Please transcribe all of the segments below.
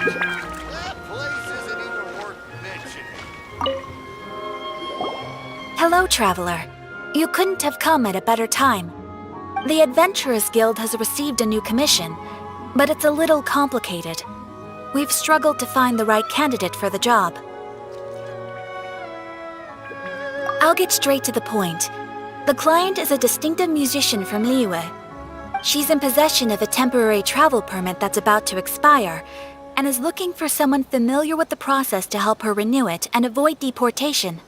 That place isn't even worth mentioning. Hello, traveler. You couldn't have come at a better time. The Adventurers Guild has received a new commission, but it's a little complicated. We've struggled to find the right candidate for the job. I'll get straight to the point. The client is a distinctive musician from Liyue. She's in possession of a temporary travel permit that's about to expire, and is looking for someone familiar with the process to help her renew it and avoid deportation.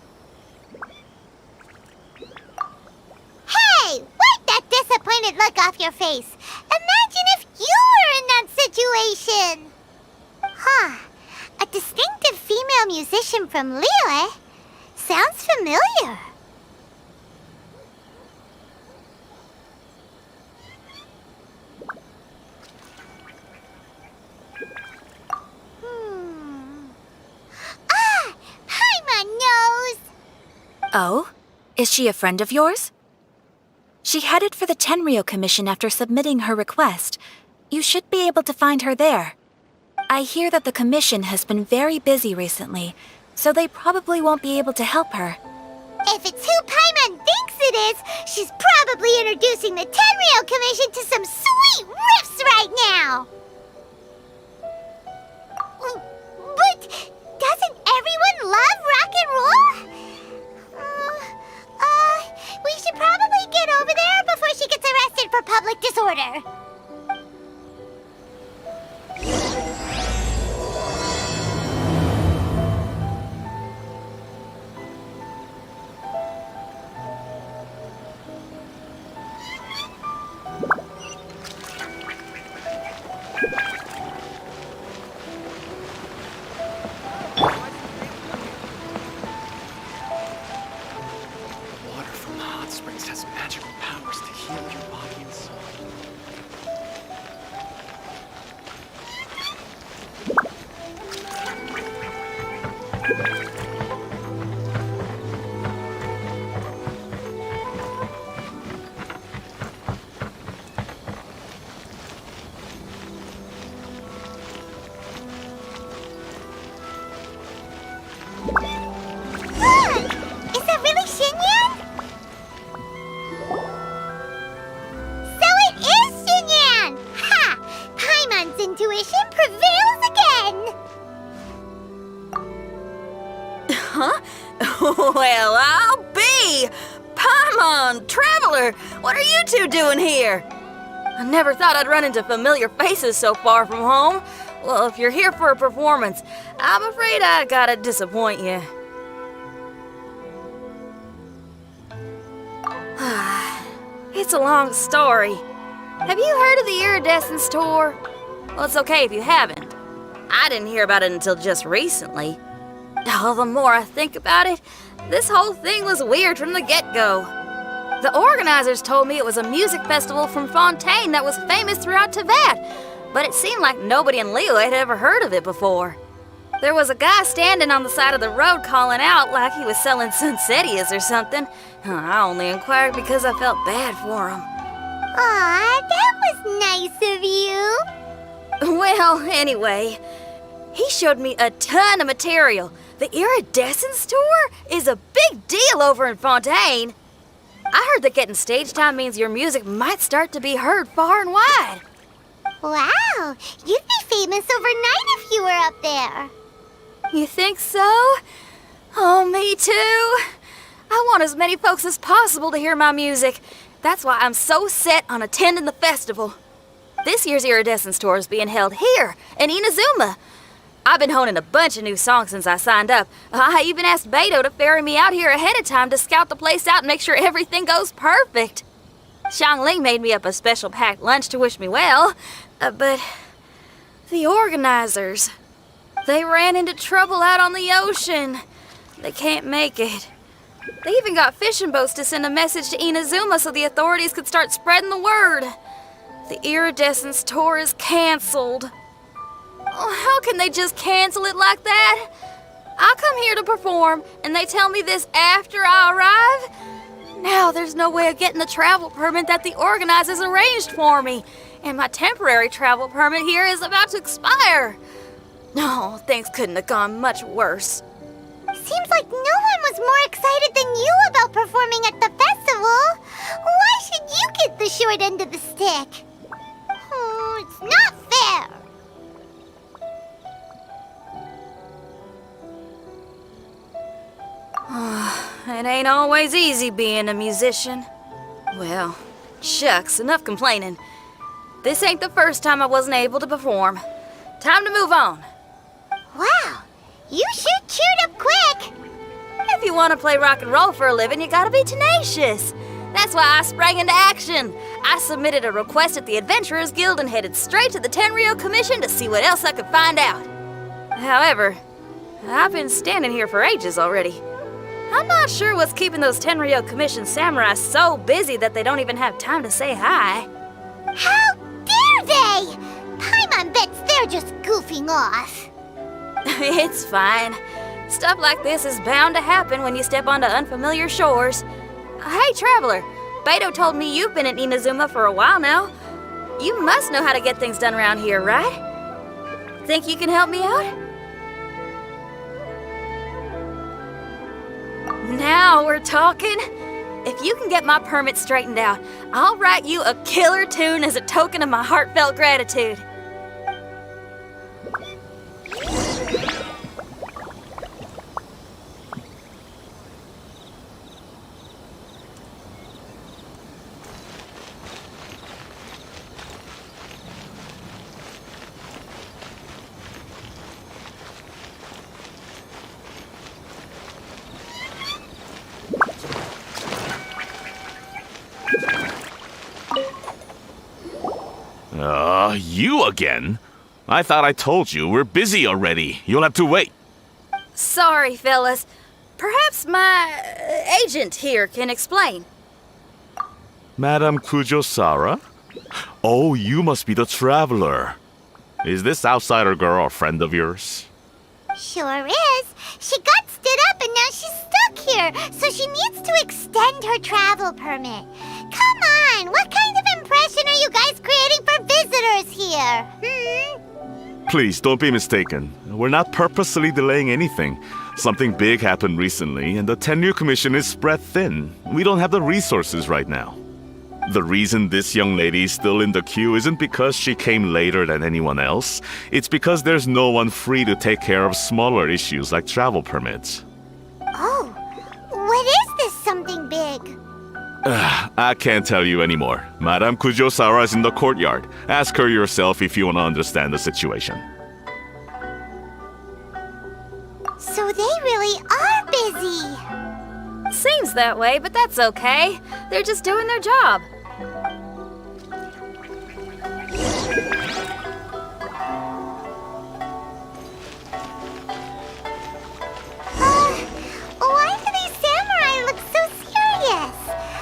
Hey! Wipe that disappointed look off your face! Imagine if you were in that situation! Huh. A distinctive female musician from Liyue? Sounds familiar. Paimon knows! Oh? Is she a friend of yours? She headed for the Tenryou Commission after submitting her request. You should be able to find her there. I hear that the commission has been very busy recently, so they probably won't be able to help her. If it's who Paimon thinks it is, she's probably introducing the Tenryou Commission to some sweet riffs right now! But doesn't everyone love rock and roll? We should probably get over there before she gets arrested for public disorder. Water from the hot springs has magical powers to heal your body and soul. Is that really Xinyan? So it is Xinyan! Ha! Paimon's intuition prevails again! Huh? Well, I'll be! Paimon, Traveler, what are you two doing here? I never thought I'd run into familiar faces so far from home. Well, if you're here for a performance, I'm afraid I gotta disappoint you. It's a long story. Have you heard of the Iridescence Tour? Well, it's okay if you haven't. I didn't hear about it until just recently. Oh, the more I think about it, this whole thing was weird from the get-go. The organizers told me it was a music festival from Fontaine that was famous throughout Teyvat, but it seemed like nobody in Liyue had ever heard of it before. There was a guy standing on the side of the road calling out like he was selling Sunsetias or something. I only inquired because I felt bad for him. Aw, that was nice of you. Well, anyway, he showed me a ton of material. The Iridescence Tour is a big deal over in Fontaine. I heard that getting stage time means your music might start to be heard far and wide. Wow, you'd be famous overnight if you were up there. You think so? Oh, me too. I want as many folks as possible to hear my music. That's why I'm so set on attending the festival. This year's Iridescence Tour is being held here in Inazuma. I've been honing a bunch of new songs since I signed up. I even asked Beto to ferry me out here ahead of time to scout the place out and make sure everything goes perfect. Xiangling made me up a special packed lunch to wish me well, but the organizers, they ran into trouble out on the ocean. They can't make it. They even got fishing boats to send a message to Inazuma so the authorities could start spreading the word. The Iridescence Tour is canceled. Oh, how can they just cancel it like that? I come here to perform, and they tell me this after I arrive? Now there's no way of getting the travel permit that the organizers arranged for me, and my temporary travel permit here is about to expire. No, things couldn't have gone much worse. Seems like no one was more excited than you about performing at the festival. Why should you get the short end of the stick? Oh, it's not fair. It ain't always easy being a musician. Well, shucks, enough complaining. This ain't the first time I wasn't able to perform. Time to move on. Wow, you sure cheered up quick. If you want to play rock and roll for a living, you gotta be tenacious. That's why I sprang into action. I submitted a request at the Adventurers Guild and headed straight to the Tenryou Commission to see what else I could find out. However, I've been standing here for ages already. I'm not sure what's keeping those Tenryou Commission samurai so busy that they don't even have time to say hi. How dare they? Paimon bets they're just goofing off. It's fine. Stuff like this is bound to happen when you step onto unfamiliar shores. Hey, Traveler, Beto told me you've been at Inazuma for a while now. You must know how to get things done around here, right? Think you can help me out? Now we're talking. If you can get my permit straightened out, I'll write you a killer tune as a token of my heartfelt gratitude. You again? I thought I told you we're busy already. You'll have to wait. Sorry, fellas. Perhaps my agent here can explain. Madame Kujosara? Oh, you must be the traveler. Is this outsider girl a friend of yours? Sure is. She got stood up and now she's stuck here, so she needs to extend her travel permit. Come on, what kind of impression are you guys creating for visitors here? Please, don't be mistaken. We're not purposely delaying anything. Something big happened recently, and the Tenryou Commission is spread thin. We don't have the resources right now. The reason this young lady is still in the queue isn't because she came later than anyone else. It's because there's no one free to take care of smaller issues like travel permits. Oh, what is this something big? I can't tell you anymore. Madame Kujosara is in the courtyard. Ask her yourself if you want to understand the situation. So they really are busy. Seems that way, but that's okay. They're just doing their job. Why do these samurai look so serious?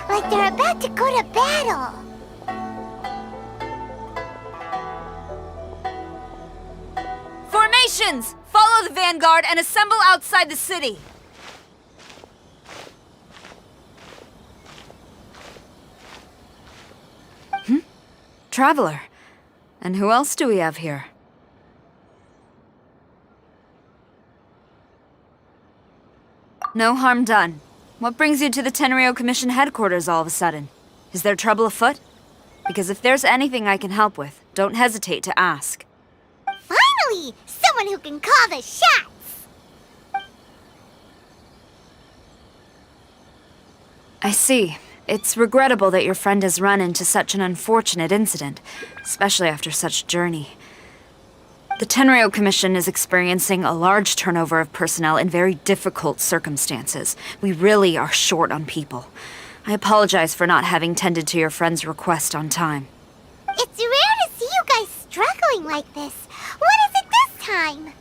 Like they're about to go to battle. Formations! Follow the vanguard and assemble outside the city. Traveler. And who else do we have here? No harm done. What brings you to the Tenryou Commission headquarters all of a sudden? Is there trouble afoot? Because if there's anything I can help with, don't hesitate to ask. Finally, someone who can call the shots. I see. It's regrettable that your friend has run into such an unfortunate incident, especially after such a journey. The Tenryou Commission is experiencing a large turnover of personnel in very difficult circumstances. We really are short on people. I apologize for not having tended to your friend's request on time. It's rare to see you guys struggling like this. What is it this time?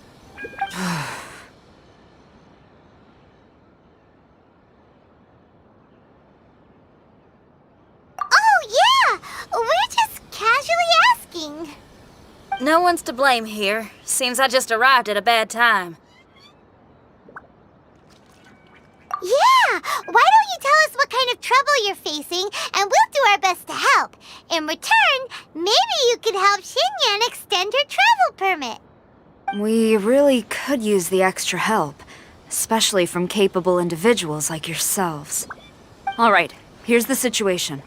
Oh, yeah! We're just casually asking. No one's to blame here. Seems I just arrived at a bad time. Yeah! Why don't you tell us what kind of trouble you're facing, and we'll do our best to help. In return, maybe you could help Xinyan extend her travel permit. We really could use the extra help, especially from capable individuals like yourselves. All right, here's the situation.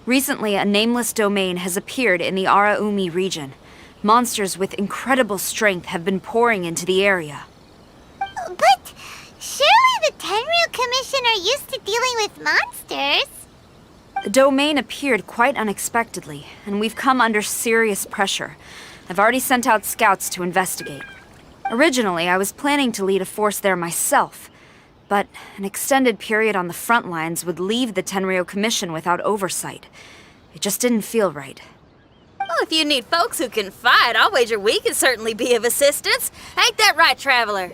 Recently, a nameless domain has appeared in the Araumi region. Monsters with incredible strength have been pouring into the area. But surely the Tenryu Commission are used to dealing with monsters. The domain appeared quite unexpectedly, and we've come under serious pressure. I've already sent out scouts to investigate. Originally, I was planning to lead a force there myself, but an extended period on the front lines would leave the Tenryu Commission without oversight. It just didn't feel right. Well, if you need folks who can fight, I'll wager we can certainly be of assistance. Ain't that right, Traveler?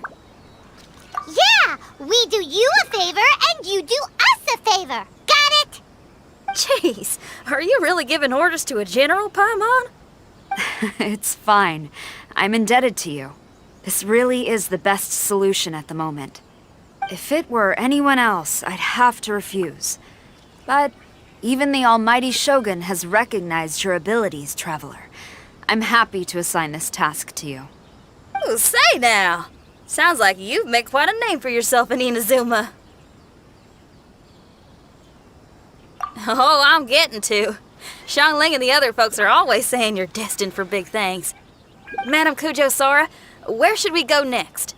Yeah, we do you a favor and you do us a favor. Got it? Jeez, are you really giving orders to a general, Paimon? It's fine. I'm indebted to you. This really is the best solution at the moment. If it were anyone else, I'd have to refuse. But even the almighty Shogun has recognized your abilities, Traveler. I'm happy to assign this task to you. Ooh, say now. Sounds like you've made quite a name for yourself in Inazuma. Oh, I'm getting to. Xiangling and the other folks are always saying you're destined for big things. Madam Kujo Sora, where should we go next?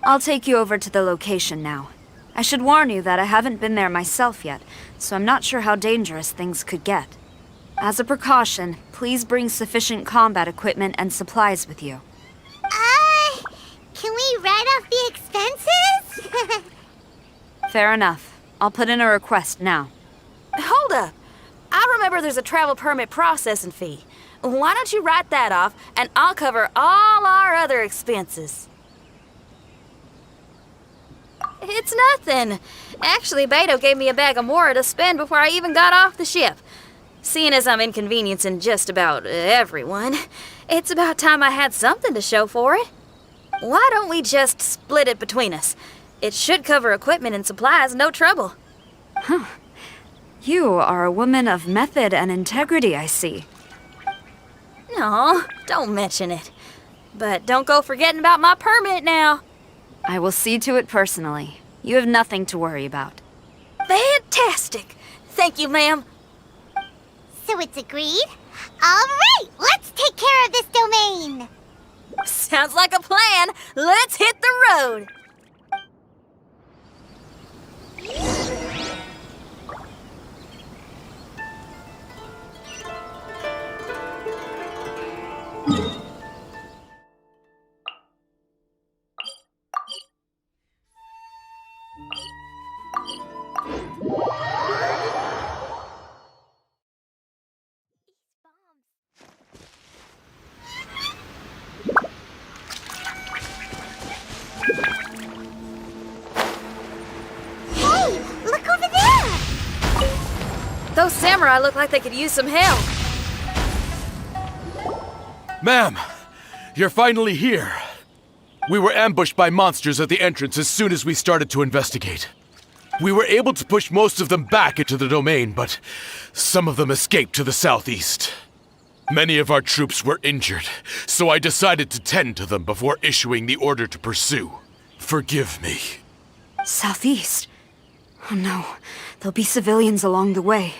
I'll take you over to the location now. I should warn you that I haven't been there myself yet, so I'm not sure how dangerous things could get. As a precaution, please bring sufficient combat equipment and supplies with you. Can we write off the expenses? Fair enough. I'll put in a request now. Hold up. I remember there's a travel permit processing fee. Why don't you write that off, and I'll cover all our other expenses. It's nothing. Actually, Beto gave me a bag of Mora to spend before I even got off the ship. Seeing as I'm inconveniencing just about everyone, it's about time I had something to show for it. Why don't we just split it between us? It should cover equipment and supplies, no trouble. You are a woman of method and integrity, I see. No, don't mention it. But don't go forgetting about my permit now. I will see to it personally. You have nothing to worry about. Fantastic. Thank you, ma'am. So it's agreed? All right, let's take care of this domain. Sounds like a plan. Let's hit the road. Hey, look over there! Those samurai look like they could use some help. Ma'am, you're finally here. We were ambushed by monsters at the entrance as soon as we started to investigate. We were able to push most of them back into the domain, but some of them escaped to the southeast. Many of our troops were injured, so I decided to tend to them before issuing the order to pursue. Forgive me. Southeast? Oh no, there'll be civilians along the way.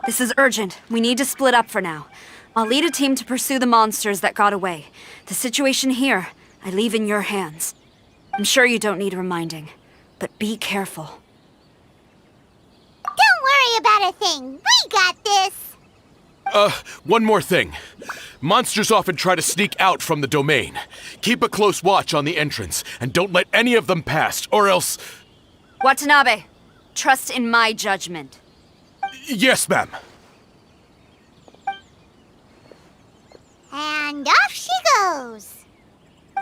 This is urgent. We need to split up for now. I'll lead a team to pursue the monsters that got away. The situation here, I leave in your hands. I'm sure you don't need reminding, but be careful. Don't worry about a thing. We got this. One more thing. Monsters often try to sneak out from the domain. Keep a close watch on the entrance, and don't let any of them pass, or else... Watanabe, trust in my judgment. Yes, ma'am. And off she goes.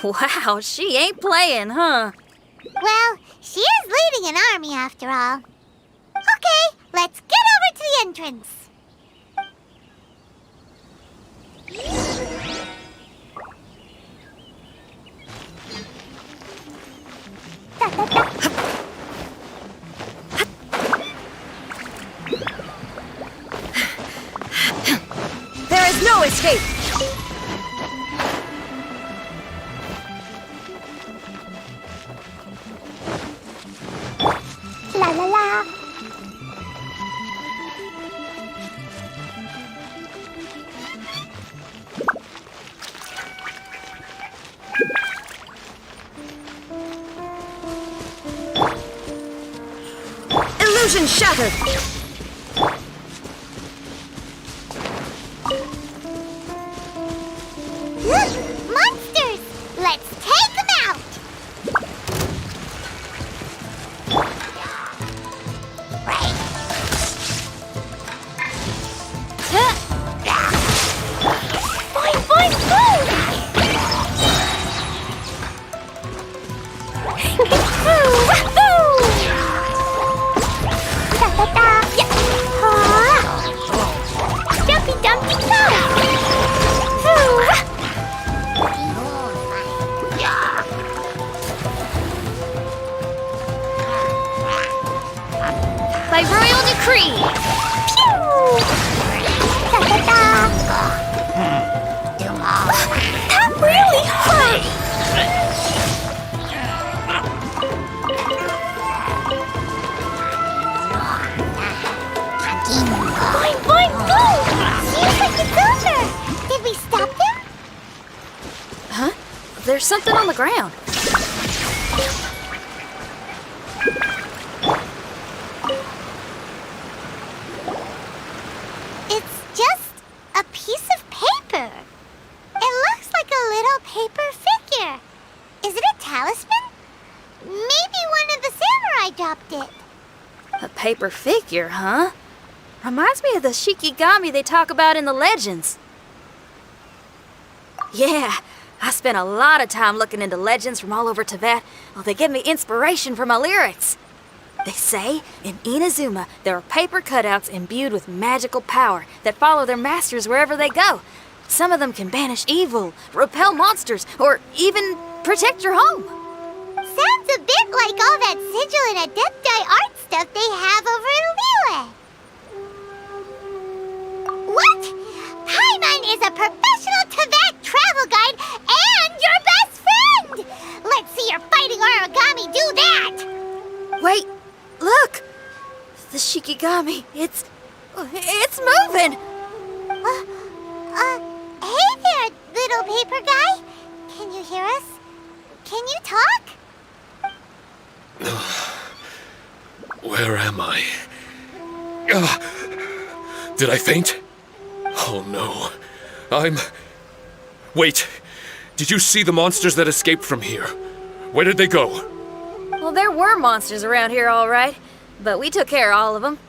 Wow, she ain't playing, huh? Well, she is leading an army after all. Okay, let's get over to the entrance. There is no escape. la la. Illusion shattered! Look! Monsters! Let's take them out! Boing, boing, boing! Da da da! Yeah! Jumpy dumpy go! By royal decree! Pew! Da da da! That really hurt! Boing, boing, boing! Seems like it's over! Did we stop them? Huh? There's something on the ground. It's just a piece of paper. It looks like a little paper figure. Is it a talisman? Maybe one of the samurai dropped it. A paper figure, huh? Reminds me of the Shikigami they talk about in the legends. Yeah, I spent a lot of time looking into legends from all over Tibet. Well, they give me inspiration for my lyrics. They say in Inazuma there are paper cutouts imbued with magical power that follow their masters wherever they go. Some of them can banish evil, repel monsters, or even protect your home. Sounds a bit like all that sigil and adepti art stuff they have over in Liyue. What? Paimon is a professional Tibet travel guide and your best friend! Let's see your fighting origami do that! Wait, look! The Shikigami, it's moving! Hey there, little paper guy. Can you hear us? Can you talk? Where am I? Did I faint? Oh no. Wait. Did you see the monsters that escaped from here? Where did they go? Well, there were monsters around here, all right. But we took care of all of them.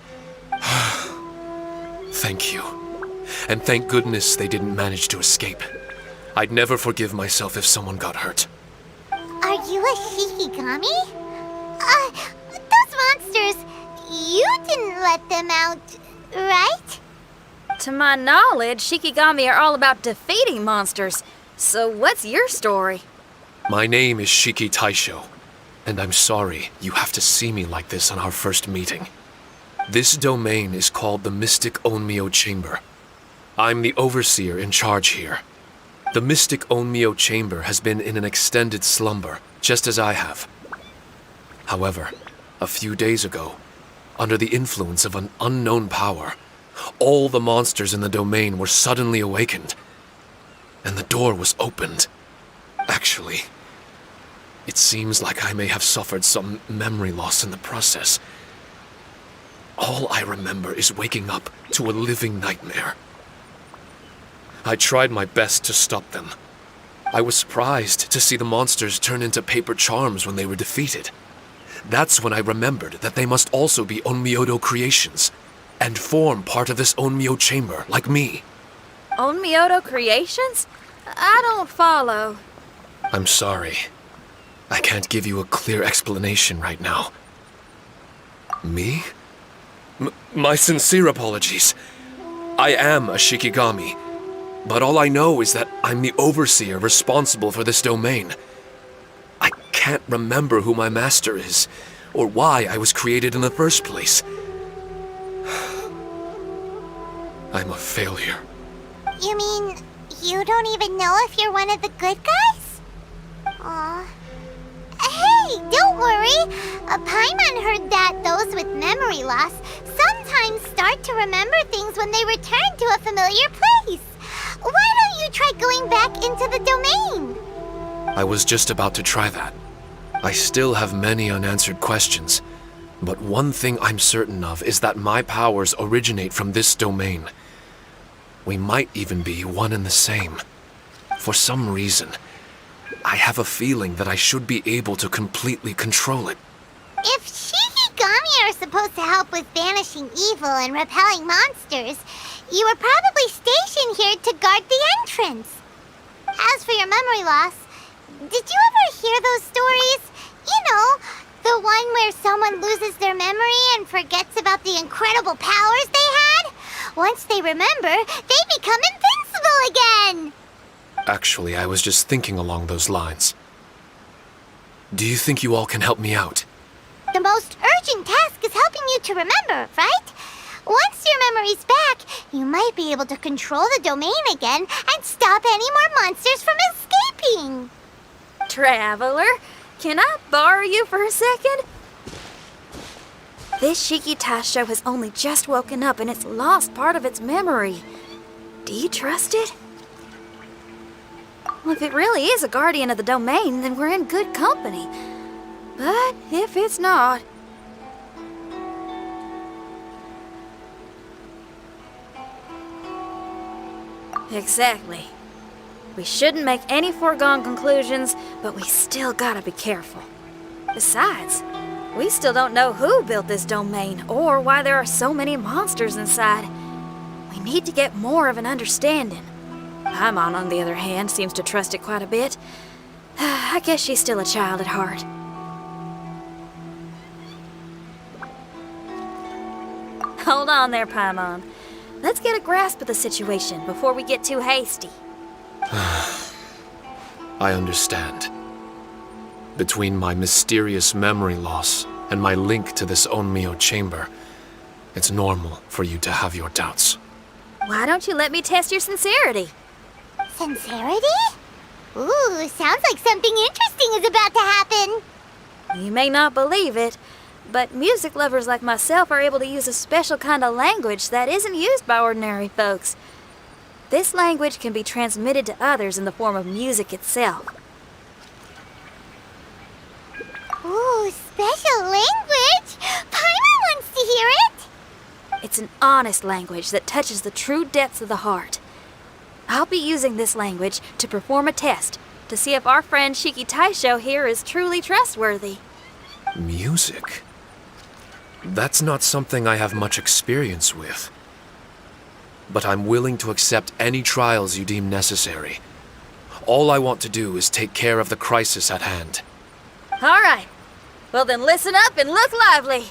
Thank you. And thank goodness they didn't manage to escape. I'd never forgive myself if someone got hurt. Are you a Shikigami? Those monsters, you didn't let them out, right? To my knowledge, Shikigami are all about defeating monsters. So what's your story? My name is Shiki Taisho, and I'm sorry you have to see me like this on our first meeting. This domain is called the Mystic Onmyo Chamber. I'm the overseer in charge here. The Mystic Onmyo Chamber has been in an extended slumber, just as I have. However, a few days ago, under the influence of an unknown power, all the monsters in the domain were suddenly awakened, and the door was opened. Actually, it seems like I may have suffered some memory loss in the process. All I remember is waking up to a living nightmare. I tried my best to stop them. I was surprised to see the monsters turn into paper charms when they were defeated. That's when I remembered that they must also be Onmyodo creations, and form part of this Onmyo chamber, like me. Onmyodo creations? I don't follow. I'm sorry. I can't give you a clear explanation right now. Me? My sincere apologies. I am a Shikigami, but all I know is that I'm the overseer responsible for this domain. I can't remember who my master is, or why I was created in the first place. I'm a failure. You mean you don't even know if you're one of the good guys? Aw. Hey, don't worry. Paimon heard that those with memory loss sometimes start to remember things when they return to a familiar place. Why don't you try going back into the domain? I was just about to try that. I still have many unanswered questions, but one thing I'm certain of is that my powers originate from this domain. We might even be one and the same. For some reason, I have a feeling that I should be able to completely control it. If Shikigami are supposed to help with banishing evil and repelling monsters, you were probably stationed here to guard the entrance. As for your memory loss, did you ever hear those stories? You know, the one where someone loses their memory and forgets about the incredible powers they had? Once they remember, they become invincible again! Actually, I was just thinking along those lines. Do you think you all can help me out? The most urgent task is helping you to remember, right? Once your memory's back, you might be able to control the domain again and stop any more monsters from escaping. Traveler, can I borrow you for a second? This Shiki Taisho has only just woken up and it's lost part of its memory. Do you trust it? Well, if it really is a guardian of the domain, then we're in good company. But if it's not... Exactly. We shouldn't make any foregone conclusions, but we still gotta be careful. Besides, we still don't know who built this domain or why there are so many monsters inside. We need to get more of an understanding. Paimon, on the other hand, seems to trust it quite a bit. I guess she's still a child at heart. Hold on there, Paimon. Let's get a grasp of the situation before we get too hasty. I understand. Between my mysterious memory loss and my link to this Onmyo chamber, it's normal for you to have your doubts. Why don't you let me test your sincerity? Sincerity? Ooh, sounds like something interesting is about to happen. You may not believe it, but music lovers like myself are able to use a special kind of language that isn't used by ordinary folks. This language can be transmitted to others in the form of music itself. Ooh, special language! Paimon wants to hear it! It's an honest language that touches the true depths of the heart. I'll be using this language to perform a test to see if our friend Shiki Taisho here is truly trustworthy. Music? That's not something I have much experience with. But I'm willing to accept any trials you deem necessary. All I want to do is take care of the crisis at hand. All right. Well then listen up and look lively.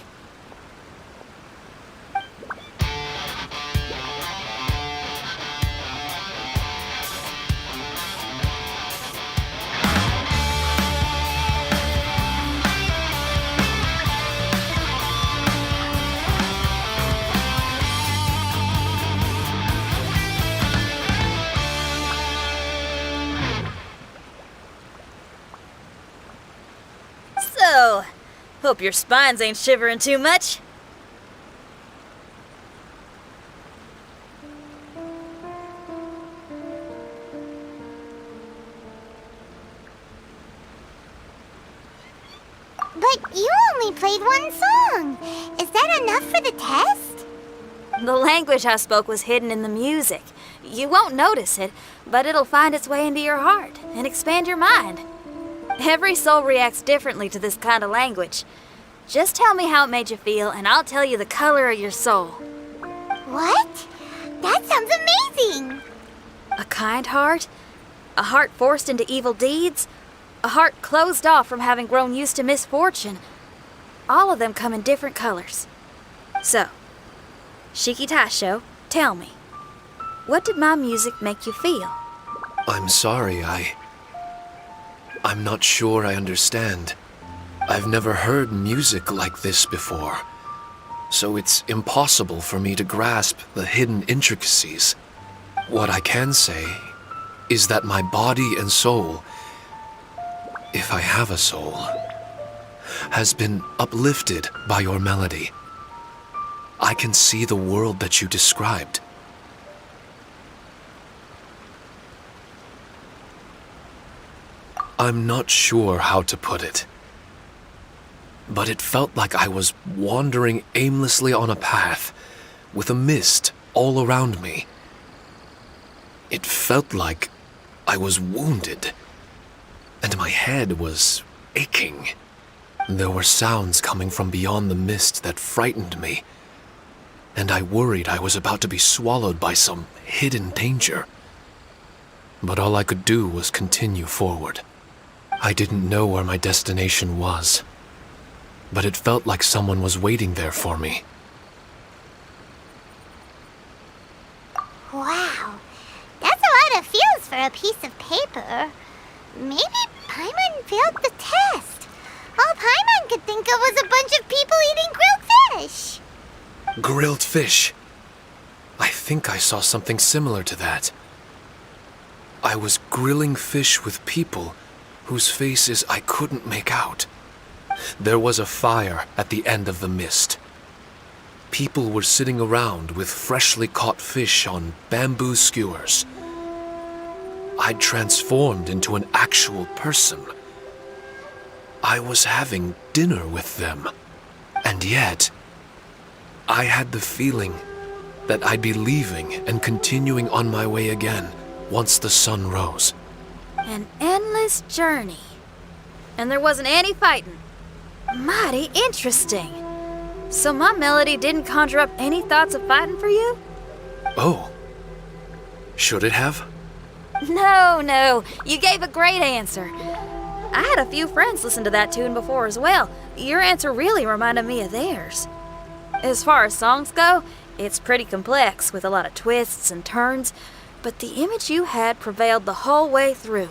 So, hope your spines ain't shivering too much. But you only played one song. Is that enough for the test? The language I spoke was hidden in the music. You won't notice it, but it'll find its way into your heart and expand your mind. Every soul reacts differently to this kind of language. Just tell me how it made you feel, and I'll tell you the color of your soul. What? That sounds amazing! A kind heart? A heart forced into evil deeds? A heart closed off from having grown used to misfortune? All of them come in different colors. So, Shiki Taisho, tell me, what did my music make you feel? I'm sorry, I'm not sure I understand. I've never heard music like this before, so it's impossible for me to grasp the hidden intricacies. What I can say is that my body and soul, if I have a soul, has been uplifted by your melody. I can see the world that you described. I'm not sure how to put it, but it felt like I was wandering aimlessly on a path with a mist all around me. It felt like I was wounded, and my head was aching. There were sounds coming from beyond the mist that frightened me, and I worried I was about to be swallowed by some hidden danger. But all I could do was continue forward. I didn't know where my destination was, but it felt like someone was waiting there for me. Wow, that's a lot of feels for a piece of paper. Maybe Paimon failed the test. All Paimon could think of was a bunch of people eating grilled fish. Grilled fish. I think I saw something similar to that. I was grilling fish with people whose faces I couldn't make out. There was a fire at the end of the mist. People were sitting around with freshly caught fish on bamboo skewers. I'd transformed into an actual person. I was having dinner with them. And yet, I had the feeling that I'd be leaving and continuing on my way again once the sun rose. An endless journey. And there wasn't any fighting. Mighty interesting. So my melody didn't conjure up any thoughts of fighting for you? Oh. Should it have? No. You gave a great answer. I had a few friends listen to that tune before as well. Your answer really reminded me of theirs. As far as songs go, it's pretty complex with a lot of twists and turns, but the image you had prevailed the whole way through.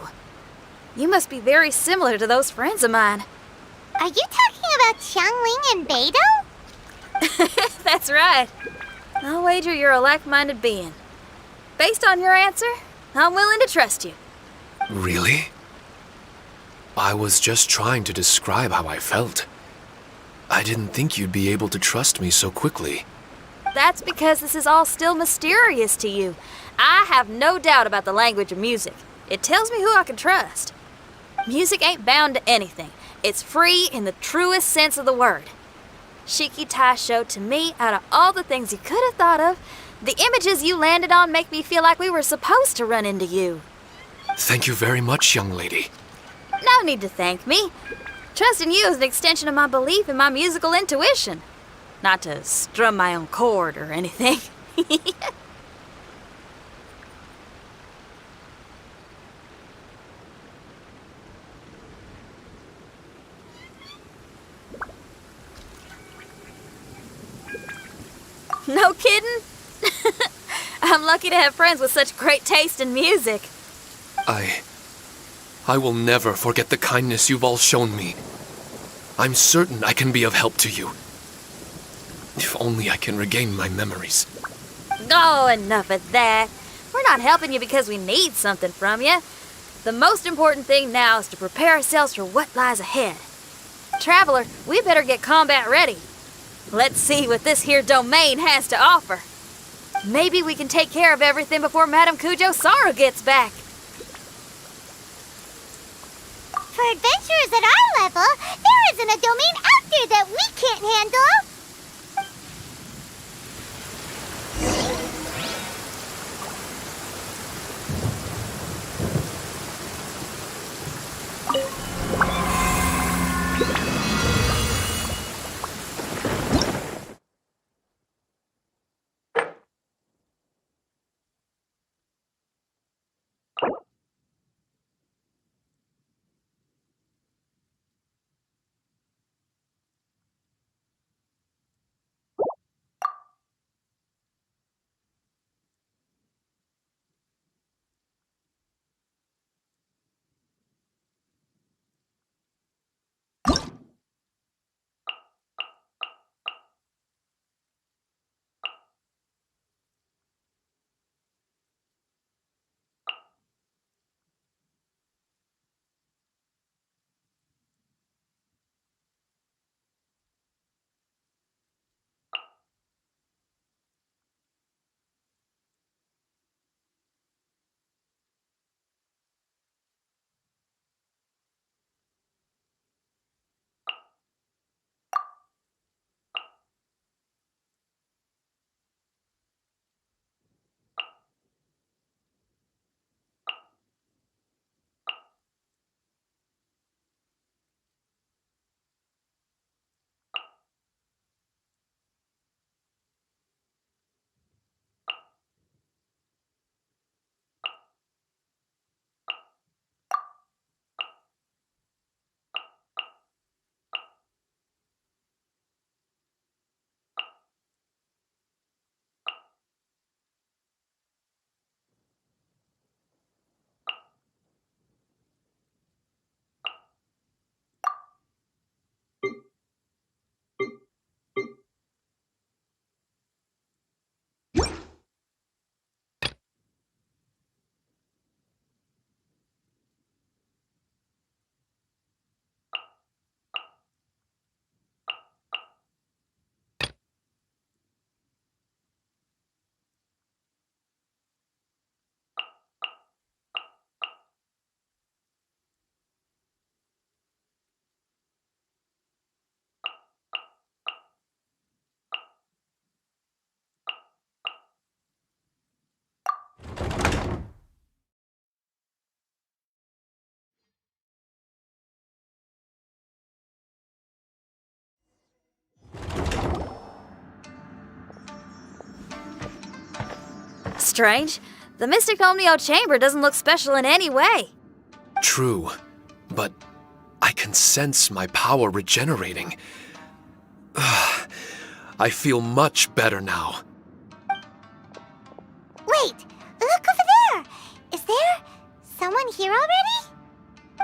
You must be very similar to those friends of mine. Are you talking about Xiangling and Beidou? That's right. I'll wager you're a like-minded being. Based on your answer, I'm willing to trust you. Really? I was just trying to describe how I felt. I didn't think you'd be able to trust me so quickly. That's because this is all still mysterious to you. I have no doubt about the language of music. It tells me who I can trust. Music ain't bound to anything. It's free in the truest sense of the word. Shiki Tai showed to me, out of all the things you could have thought of, the images you landed on make me feel like we were supposed to run into you. Thank you very much, young lady. No need to thank me. Trusting you is an extension of my belief in my musical intuition. Not to strum my own chord or anything. No kidding? I'm lucky to have friends with such great taste in music. I will never forget the kindness you've all shown me. I'm certain I can be of help to you. If only I can regain my memories. Oh, enough of that. We're not helping you because we need something from you. The most important thing now is to prepare ourselves for what lies ahead. Traveler, we better get combat ready. Let's see what this here domain has to offer. Maybe we can take care of everything before Madame Kujo Saru gets back. For adventurers at our level, there isn't a domain out there that we can't handle. strange. The Mystic Omnio Chamber doesn't look special in any way. True, but I can sense my power regenerating. I feel much better now. Wait, look over there! Is there someone here already?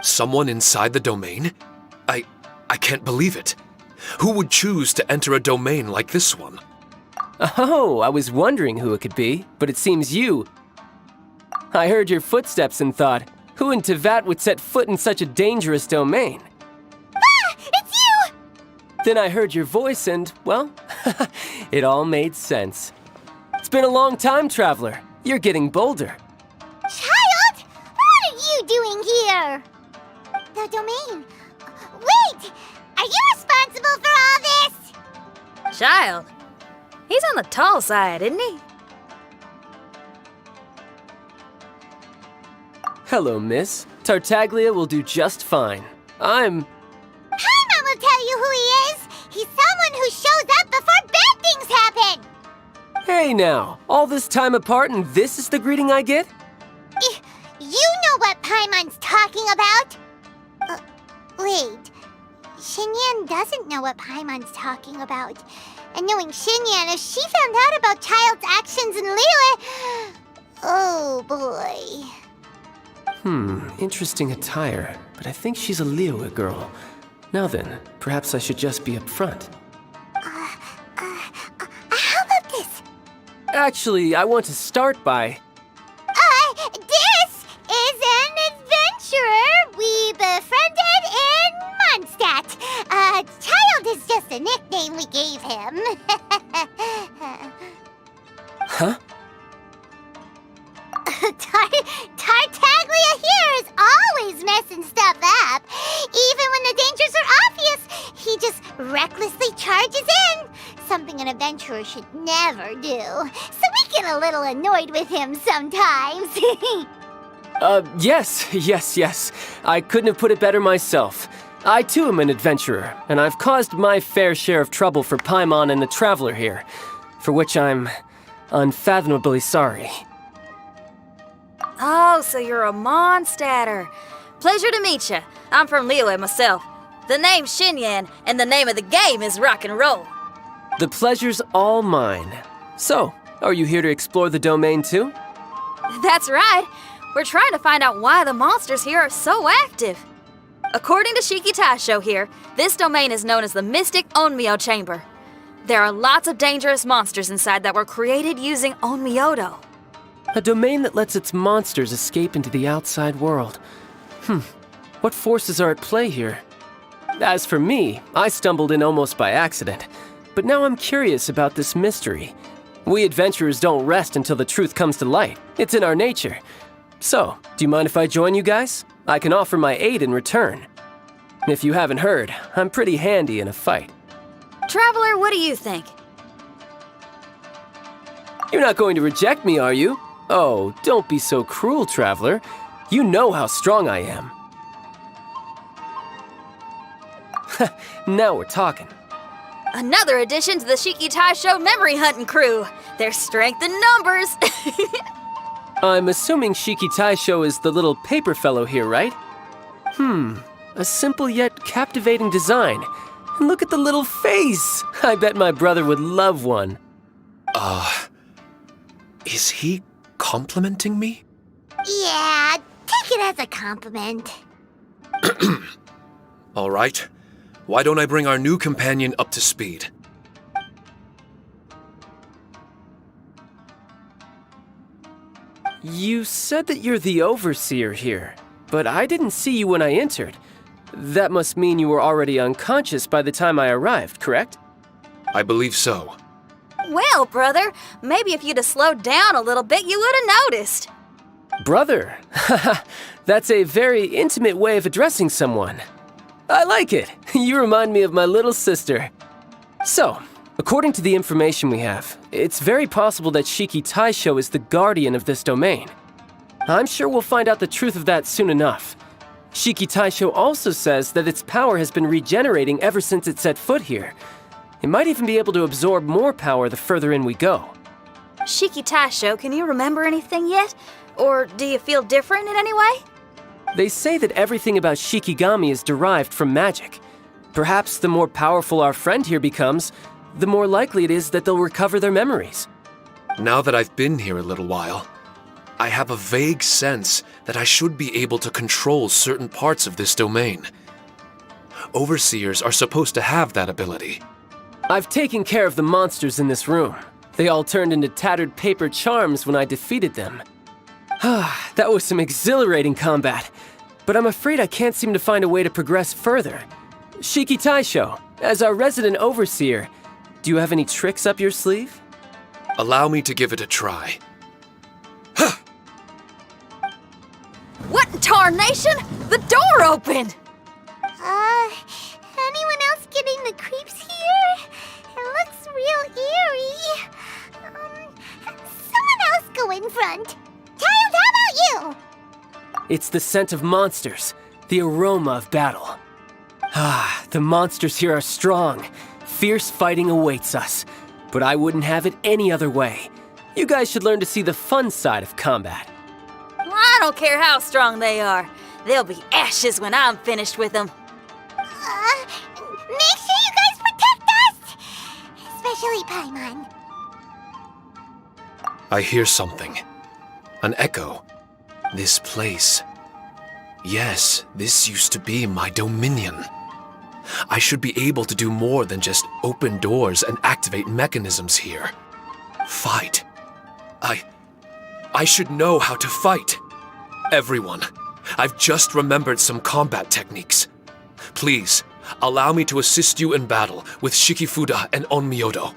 Someone inside the domain? I can't believe it. Who would choose to enter a domain like this one? Oh, I was wondering who it could be, but it seems you. I heard your footsteps and thought, who in Tevat would set foot in such a dangerous domain? Ah! It's you! Then I heard your voice and, well, it all made sense. It's been a long time, Traveler. You're getting bolder. Child! What are you doing here? The domain. Wait! Are you responsible for all this? Child. He's on the tall side, isn't he? Hello, miss. Tartaglia will do just fine. Paimon will tell you who he is. He's someone who shows up before bad things happen. Hey now, all this time apart and this is the greeting I get? You know what Paimon's talking about? Wait. Xinyan doesn't know what Paimon's talking about. And knowing Xinyan, if she found out about Child's actions in Liyue... Oh boy. Interesting attire, but I think she's a Liyue girl. Now then, perhaps I should just be up front. How about this? Actually, I want to start by... This is an adventurer we befriended in Mondstadt. Child is just a nickname we gave him. Huh? Tartaglia here is always messing stuff up. Even when the dangers are obvious, he just recklessly charges in. Something an adventurer should never do. So we get a little annoyed with him sometimes. Yes. I couldn't have put it better myself. I too am an adventurer, and I've caused my fair share of trouble for Paimon and the Traveler here, for which I'm unfathomably sorry. Oh, so you're a Mondstadter. Pleasure to meet you. I'm from Liyue myself. The name's Xinyan, and the name of the game is rock and roll. The pleasure's all mine. So, are you here to explore the domain too? That's right. We're trying to find out why the monsters here are so active. According to Shiki Taisho here, this domain is known as the Mystic Onmyo Chamber. There are lots of dangerous monsters inside that were created using Onmyodo. A domain that lets its monsters escape into the outside world. What forces are at play here? As for me, I stumbled in almost by accident. But now I'm curious about this mystery. We adventurers don't rest until the truth comes to light. It's in our nature. So, do you mind if I join you guys? I can offer my aid in return. If you haven't heard, I'm pretty handy in a fight. Traveler, what do you think? You're not going to reject me, are you? Oh, don't be so cruel, Traveler. You know how strong I am. Now we're talking. Another addition to the Shiki Taisho memory hunting crew. There's strength in numbers. I'm assuming Shiki Taisho is the little paper fellow here, right? A simple yet captivating design. And look at the little face! I bet my brother would love one. Is he complimenting me? Yeah, take it as a compliment. All right. Why don't I bring our new companion up to speed? You said that you're the overseer here, but I didn't see you when I entered. That must mean you were already unconscious by the time I arrived, correct? I believe so. Well, brother, maybe if you'd have slowed down a little bit, you would have noticed. Brother? That's a very intimate way of addressing someone. I like it. You remind me of my little sister. So, according to the information we have, it's very possible that Shiki Taisho is the guardian of this domain. I'm sure we'll find out the truth of that soon enough. Shiki Taisho also says that its power has been regenerating ever since it set foot here. It might even be able to absorb more power the further in we go. Shiki Taisho, can you remember anything yet? Or do you feel different in any way? They say that everything about Shikigami is derived from magic. Perhaps the more powerful our friend here becomes, the more likely it is that they'll recover their memories. Now that I've been here a little while, I have a vague sense that I should be able to control certain parts of this domain. Overseers are supposed to have that ability. I've taken care of the monsters in this room. They all turned into tattered paper charms when I defeated them. That was some exhilarating combat, but I'm afraid I can't seem to find a way to progress further. Shiki Taisho, as our resident overseer, do you have any tricks up your sleeve? Allow me to give it a try. What in tarnation? The door opened! Anyone else getting the creeps here? It looks real eerie. Someone else go in front. Child, how about you? It's the scent of monsters, the aroma of battle. The monsters here are strong. Fierce fighting awaits us. But I wouldn't have it any other way. You guys should learn to see the fun side of combat. I don't care how strong they are. They'll be ashes when I'm finished with them. Make sure you guys protect us! Especially Paimon. I hear something. An echo. This place. Yes, this used to be my dominion. I should be able to do more than just open doors and activate mechanisms here. Fight. I should know how to fight. Everyone, I've just remembered some combat techniques. Please, allow me to assist you in battle with Shikifuda and Onmyodo.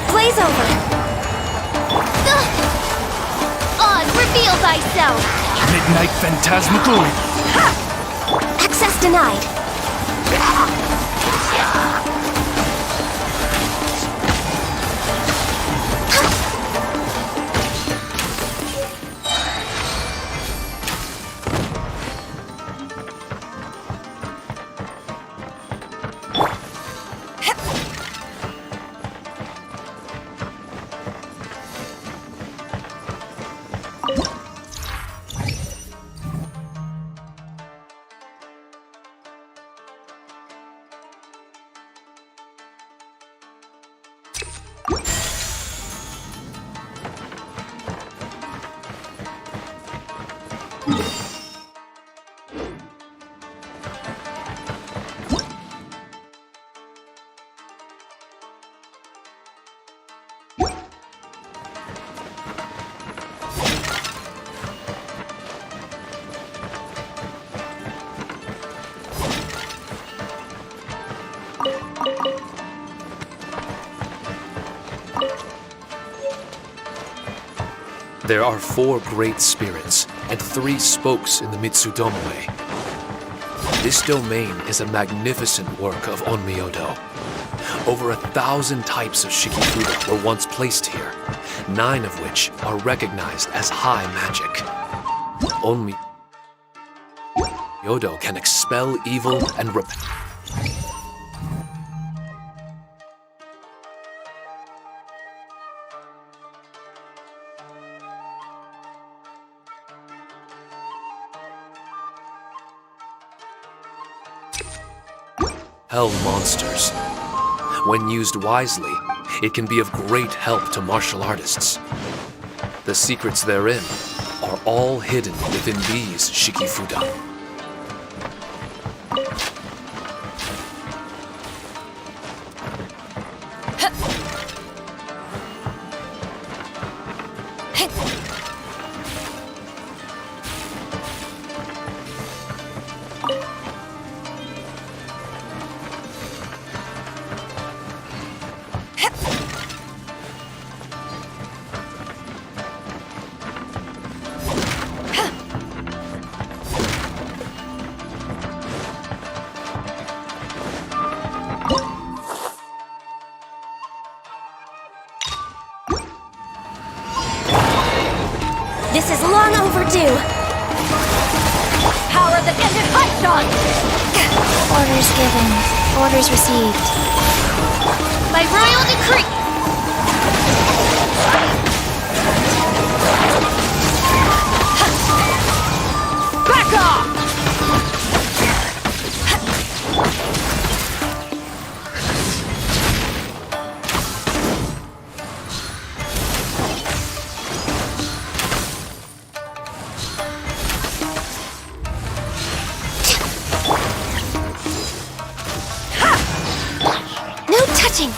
Blaze over! On, reveal thyself! Midnight Phantasmagoria. Access denied. There are 4 great spirits and 3 spokes in the Mitsudomoi. This domain is a magnificent work of Onmyodo. Over 1,000 types of Shikifuda were once placed here, 9 of which are recognized as high magic. Onmyodo can expel evil and repel monsters. When used wisely, it can be of great help to martial artists. The secrets therein are all hidden within these Shikifuda. This is long overdue. Power of the Desert Hot Orders given. Orders received. By royal decree! Back off! No touching.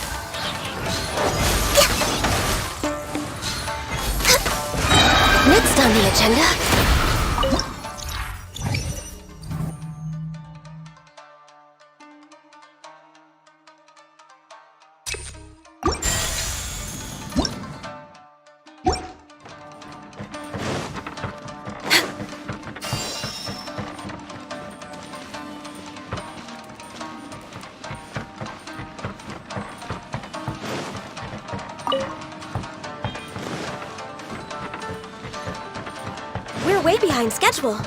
Next on the agenda. We're way behind schedule.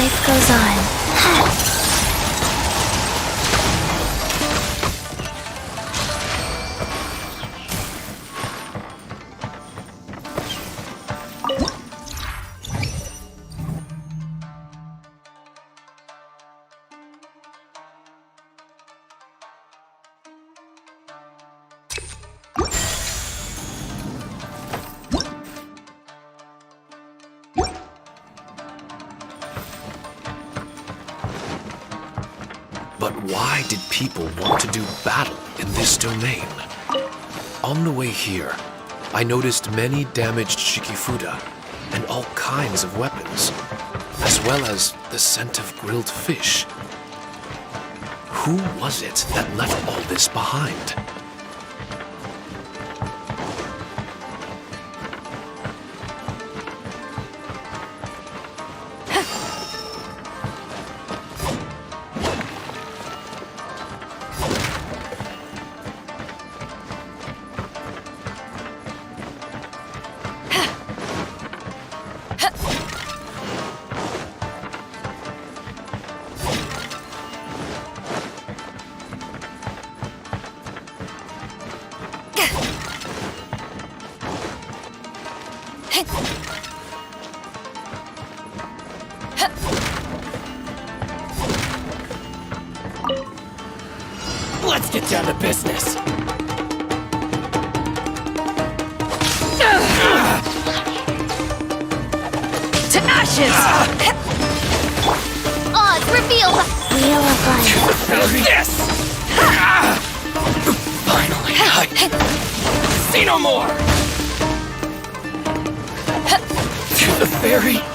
Life goes on. But why did people want to do battle in this domain? On the way here, I noticed many damaged Shikifuda and all kinds of weapons, as well as the scent of grilled fish. Who was it that left all this behind? Let's get down to business. To ashes! Oz, reveal the Wheel of Life. This! Finally, see no more! To the very end.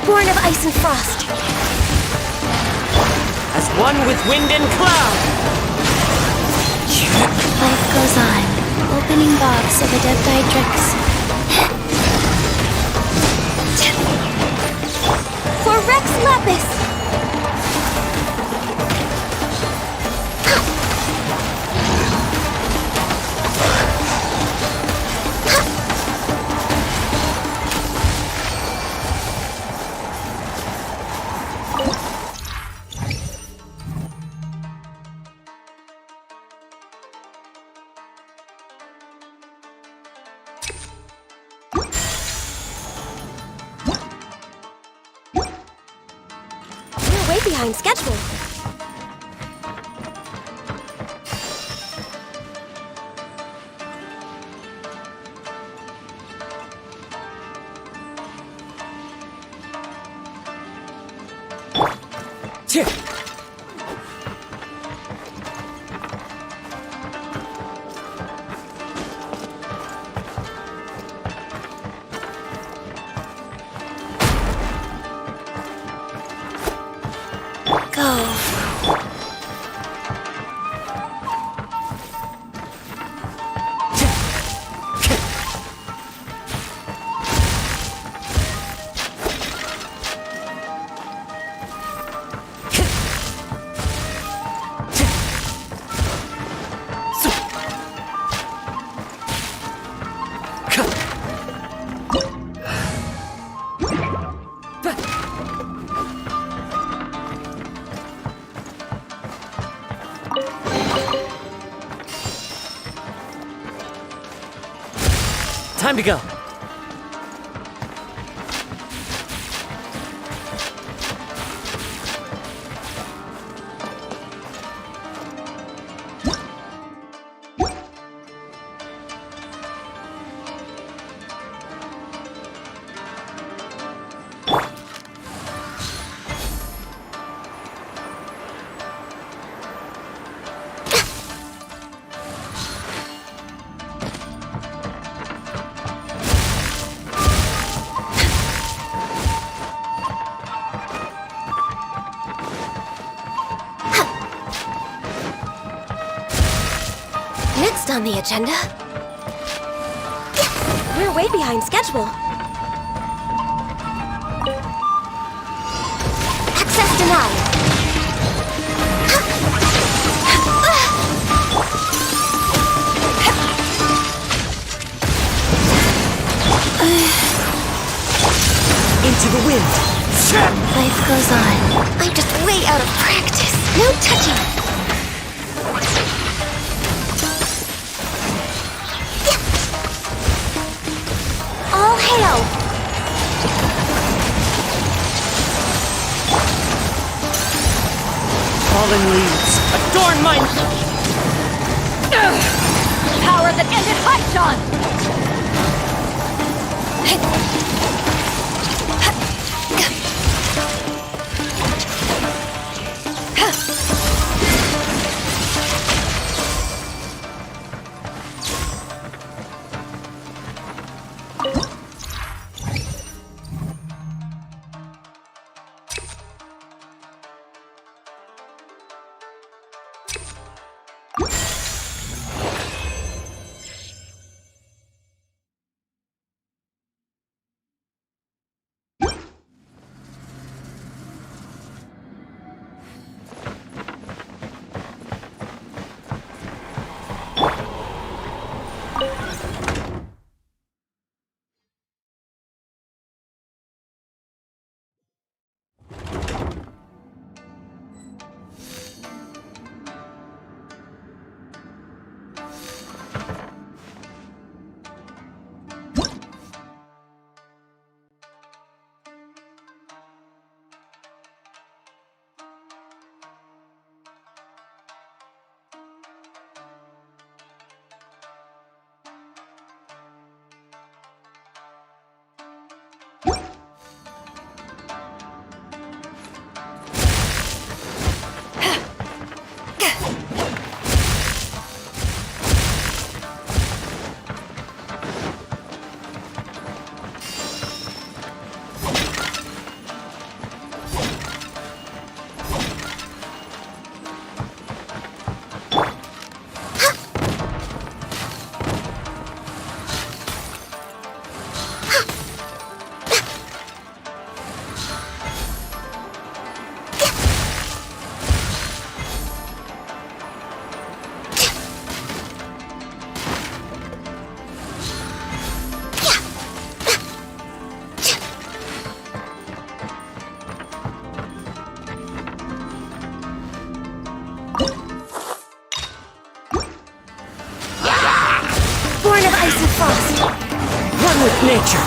Born of ice and frost. As one with wind and cloud. Life goes on. spinning box of Adepti For Rex Lapis! We're way behind schedule. Go. Time to go. Next on the agenda, we're way behind schedule. Access denied. Into the wind. Life goes on. I'm just way out of practice. No touching. All hail! Falling leaves. Adorn mine! Power that ended Haichan! ice and frost. One with nature.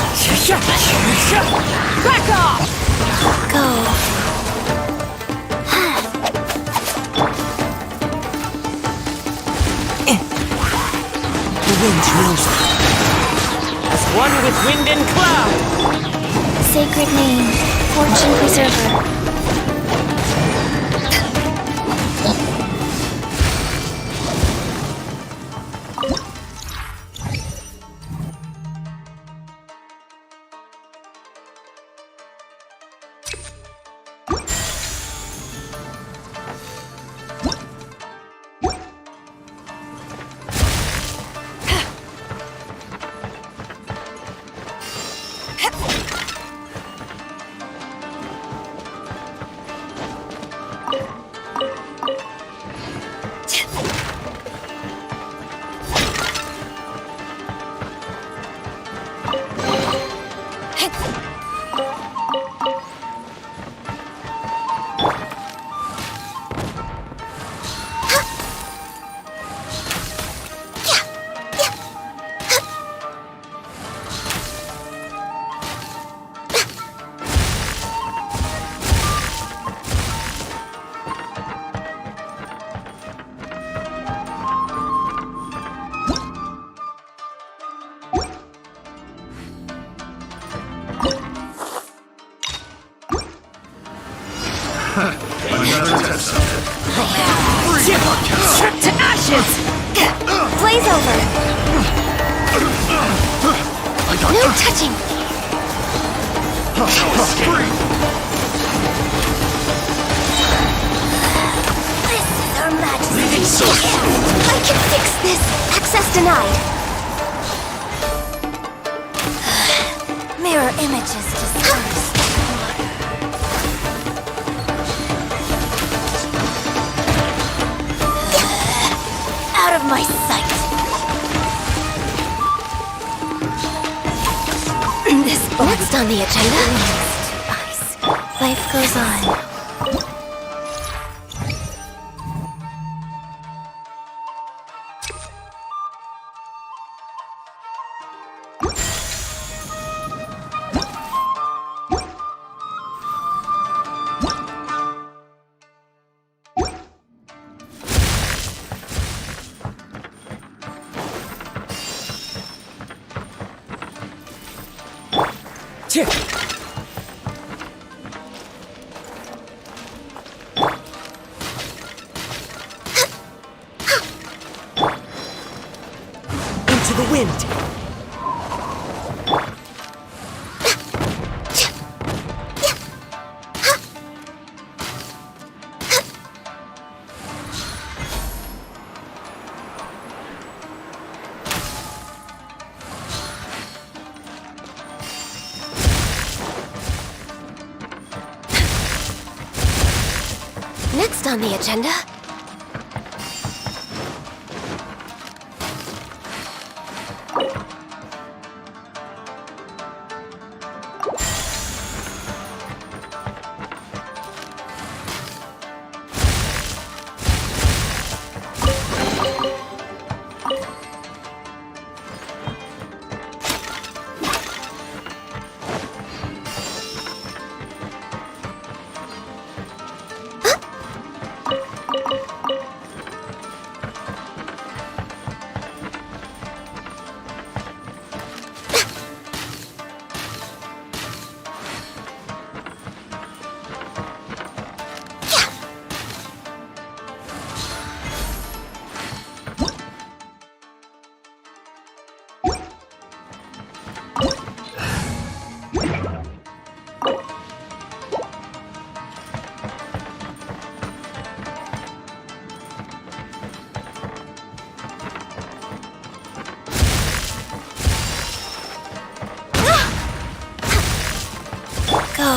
Back off! Go. The wind knows me. As one with wind and cloud. Sacred name, fortune preserver. To ashes! Blaze over! No touching! This is Her Majesty! I can fix this! Access denied! Mirror images dispersed. Out of my sight! This next on the agenda. Ice. Life goes on. Into the wind. Next on the agenda. Go.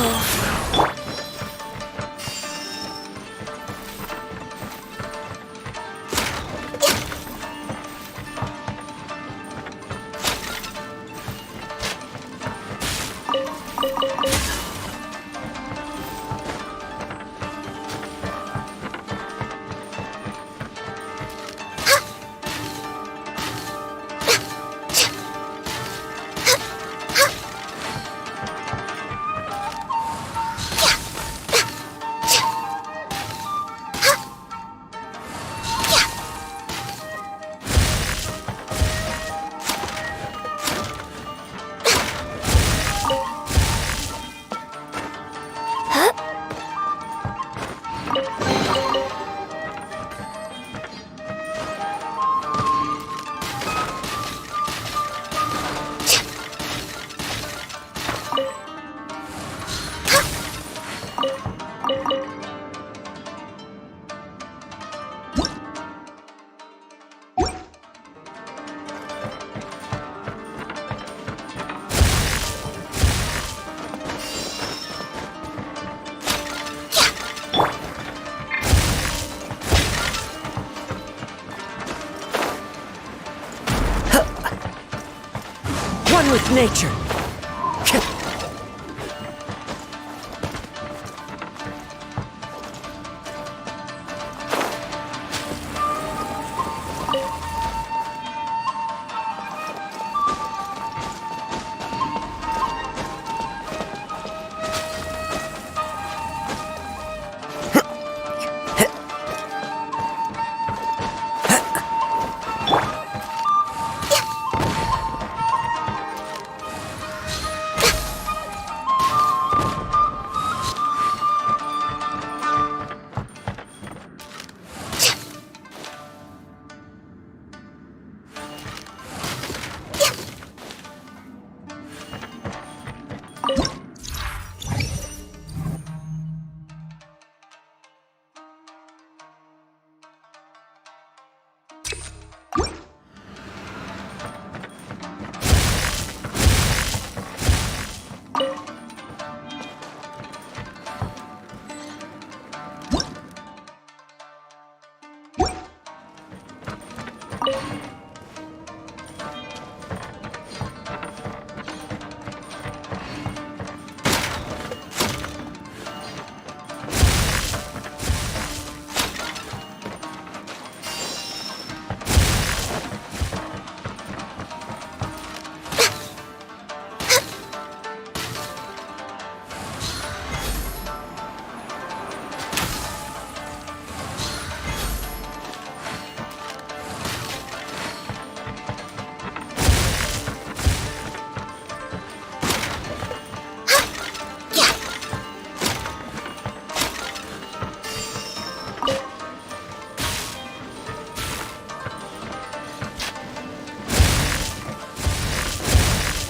with nature.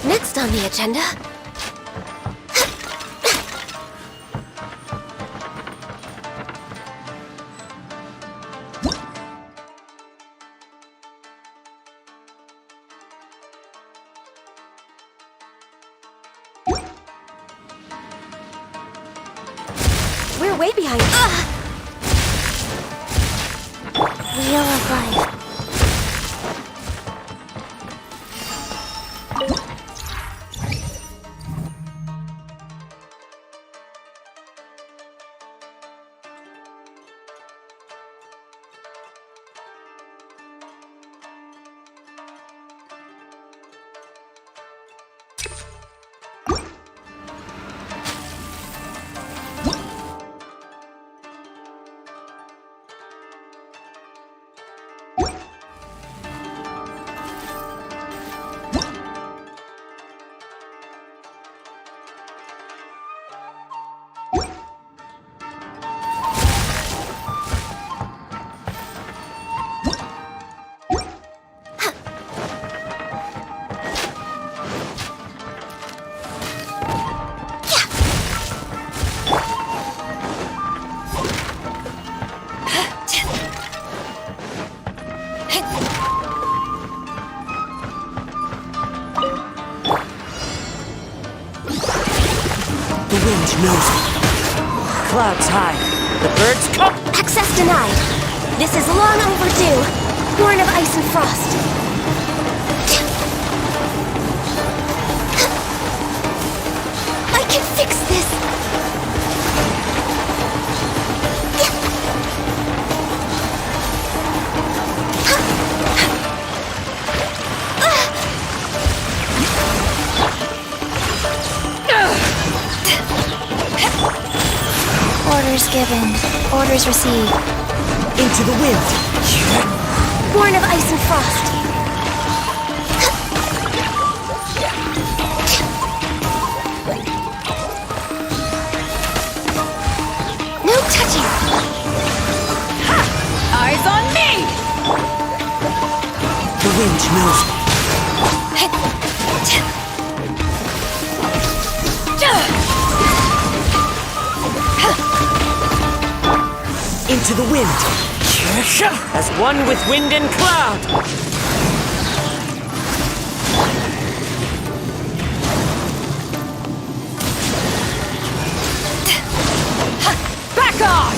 Next on the agenda... We're way behind. Wheel of Life. The wind knows me. Clouds high. The birds come. Access denied. This is long overdue. Born of ice and frost. I can fix this. Orders given. Orders received. Into the wind. Born of ice and frost. No touching. Eyes on me! The wind knows me. Into the wind. As one with wind and cloud. Back on!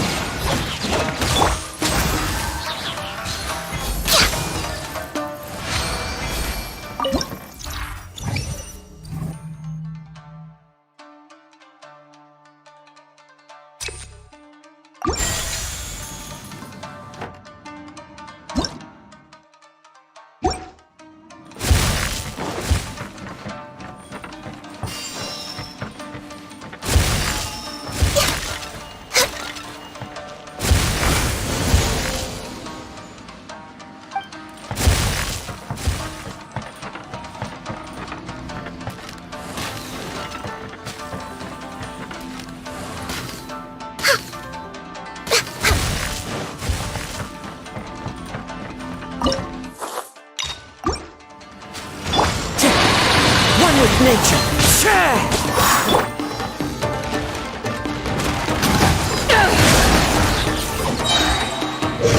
with nature.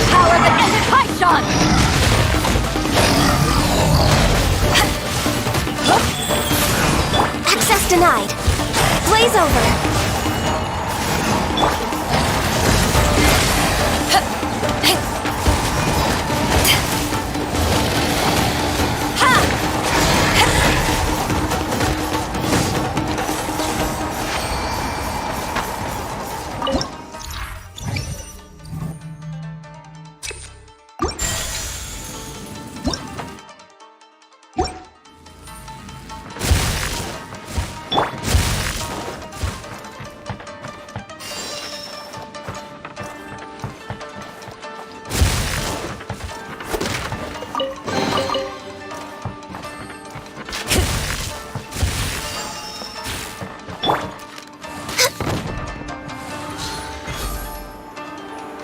Power that ended Python! Access denied. Blaze over.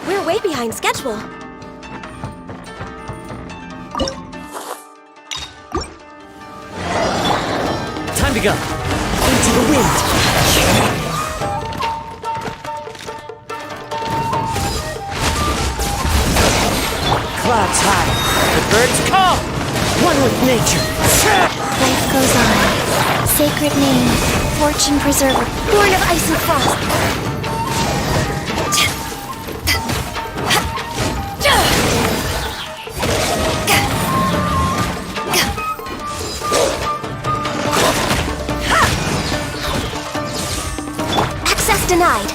We're way behind schedule. Time to go. Into the wind. Clouds high. The birds call. One with nature. Life goes on. Sacred name. Fortune preserver. Born of ice and frost. Access denied.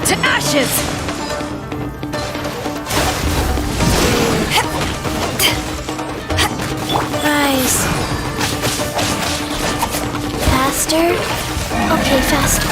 To ashes! Rise. Faster. Okay, fast.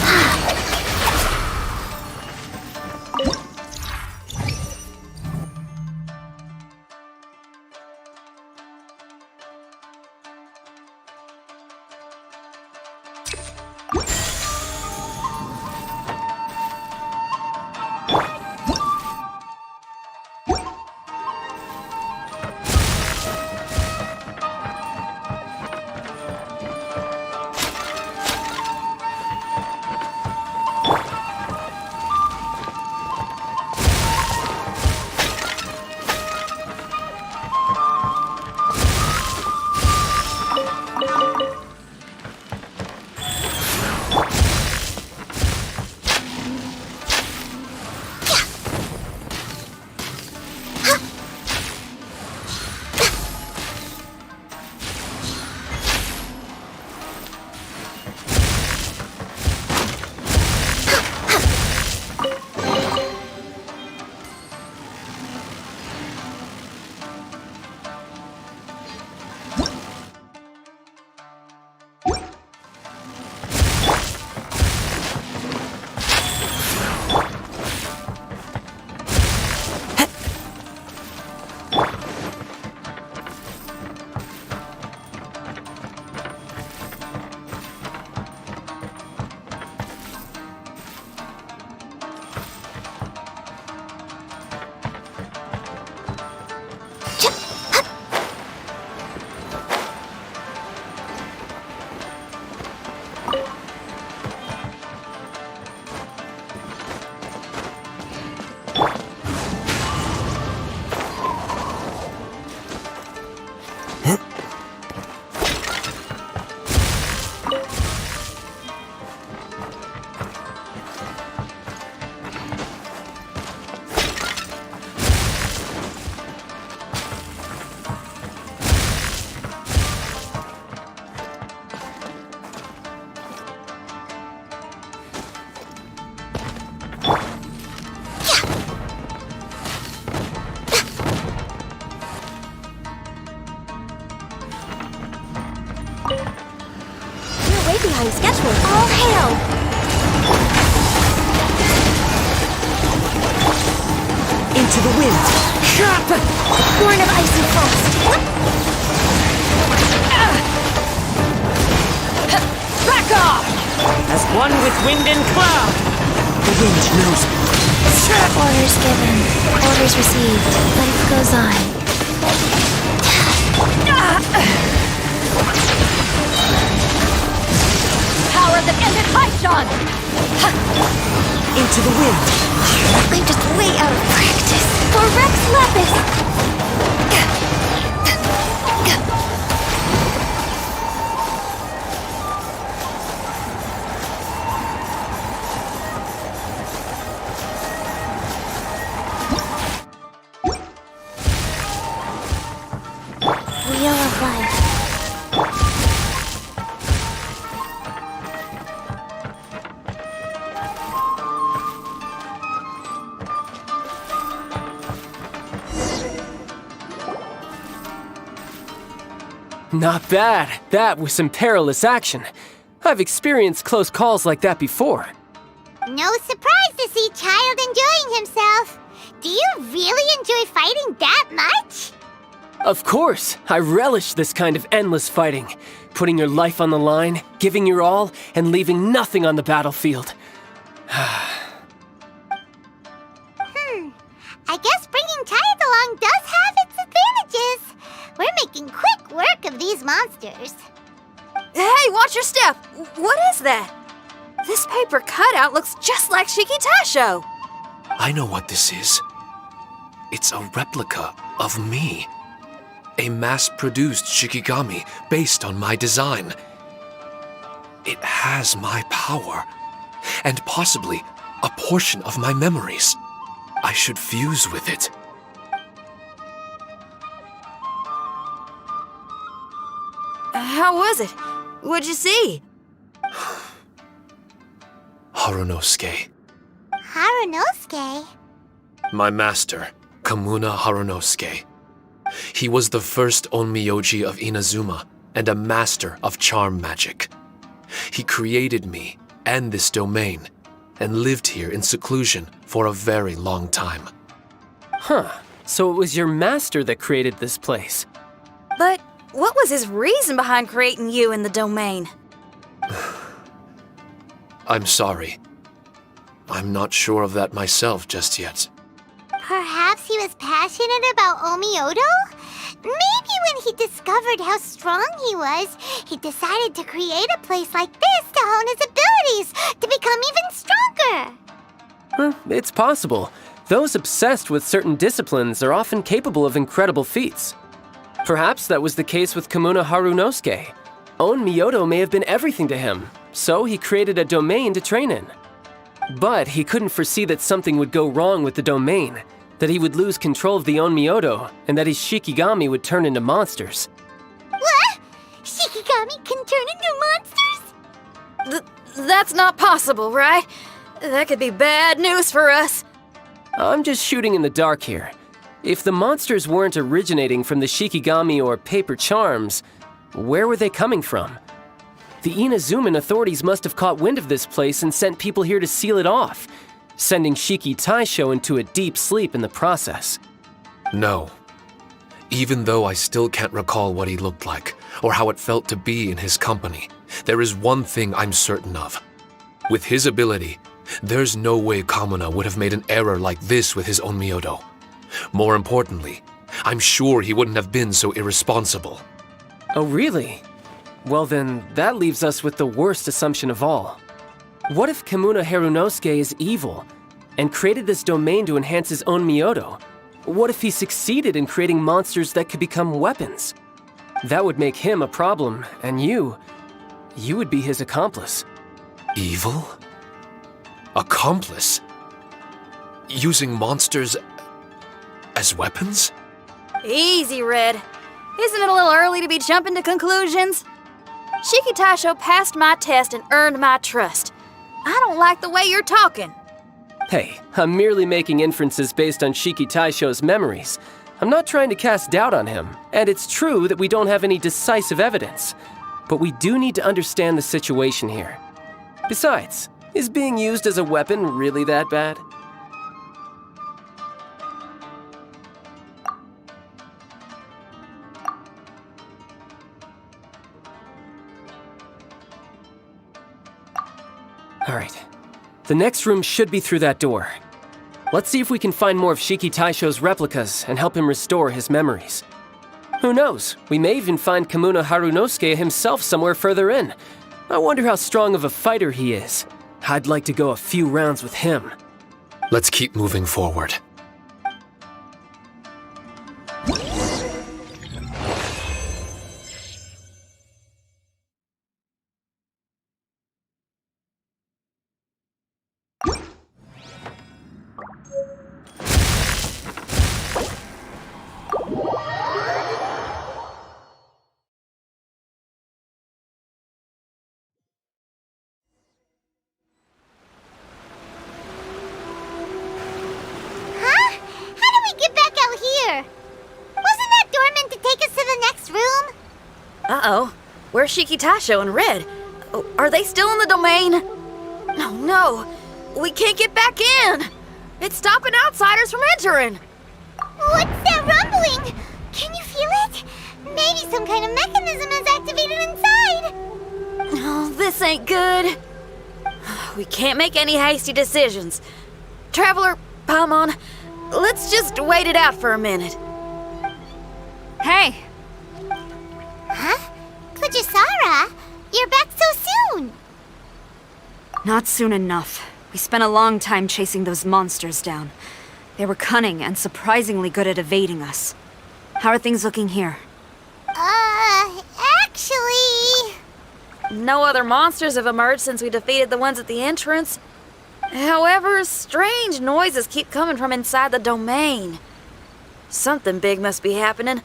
behind schedule. All hail! Into the wind. Born of ice and frost. Back off! As one with wind and cloud. The wind knows me. Orders given, orders received. Life goes on. Power that ended Haishan! Into the wind. I'm just way out of practice. For Rex Lapis! Wheel of Life. Not bad. That was some perilous action. I've experienced close calls like that before. No surprise to see Child enjoying himself. Do you really enjoy fighting that much? Of course, I relish this kind of endless fighting. Putting your life on the line, giving your all, and leaving nothing on the battlefield. I guess bringing Child along does have its advantages. We're making quick work of these monsters. Hey, watch your step! What is that? This paper cutout looks just like Shiki Taisho. I know what this is. It's a replica of me. A mass-produced Shikigami based on my design. It has my power, and possibly a portion of my memories. I should fuse with it. How was it? What'd you see? Harunosuke. Harunosuke? My master, Kamuna Harunosuke. He was the first Onmyoji of Inazuma and a master of charm magic. He created me and this domain and lived here in seclusion for a very long time. Huh, so it was your master that created this place. But what was his reason behind creating you in the domain? I'm sorry. I'm not sure of that myself just yet. Perhaps he was passionate about Omiodo? Maybe when he discovered how strong he was, he decided to create a place like this to hone his abilities, to become even stronger. It's possible. Those obsessed with certain disciplines are often capable of incredible feats. Perhaps that was the case with Kamuna Harunosuke. Onmyodo may have been everything to him, so he created a domain to train in. But he couldn't foresee that something would go wrong with the domain, that he would lose control of the Onmyodo, and that his Shikigami would turn into monsters. What? Shikigami can turn into monsters? That's not possible, right? That could be bad news for us. I'm just shooting in the dark here. If the monsters weren't originating from the Shikigami or paper charms, where were they coming from? The Inazuman authorities must have caught wind of this place and sent people here to seal it off, sending Shiki Taisho into a deep sleep in the process. No. Even though I still can't recall what he looked like, or how it felt to be in his company, there is one thing I'm certain of. With his ability, there's no way Kamuna would have made an error like this with his Onmyodo. More importantly, I'm sure he wouldn't have been so irresponsible. Oh, really? Well then, that leaves us with the worst assumption of all. What if Kamuna Harunosuke is evil, and created this domain to enhance his own Myoto? What if he succeeded in creating monsters that could become weapons? That would make him a problem, and you would be his accomplice. Evil? Accomplice? Using monsters as weapons? Easy, Red. Isn't it a little early to be jumping to conclusions? Shiki Taisho passed my test and earned my trust. I don't like the way you're talking. Hey, I'm merely making inferences based on Shiki Taisho's memories. I'm not trying to cast doubt on him, and it's true that we don't have any decisive evidence. But we do need to understand the situation here. Besides, is being used as a weapon really that bad? All right. The next room should be through that door. Let's see if we can find more of Shiki Taisho's replicas and help him restore his memories. Who knows? We may even find Kamuna Harunosuke himself somewhere further in. I wonder how strong of a fighter he is. I'd like to go a few rounds with him. Let's keep moving forward. Huh? How do we get back out here? Wasn't that door meant to take us to the next room? Uh-oh. Where's Shiki Taisho and Red? Oh, are they still in the domain? Oh, no. We can't get back in. It's stopping outsiders from entering. What's that rumbling? Can you feel it? Maybe some kind of mechanism is activated inside. Oh, this ain't good. We can't make any hasty decisions. Traveler, Paimon, let's just wait it out for a minute. Hey! Huh? Kujisara, you're back so soon. Not soon enough. We spent a long time chasing those monsters down. They were cunning and surprisingly good at evading us. How are things looking here? Actually... No other monsters have emerged since we defeated the ones at the entrance. However, strange noises keep coming from inside the domain. Something big must be happening,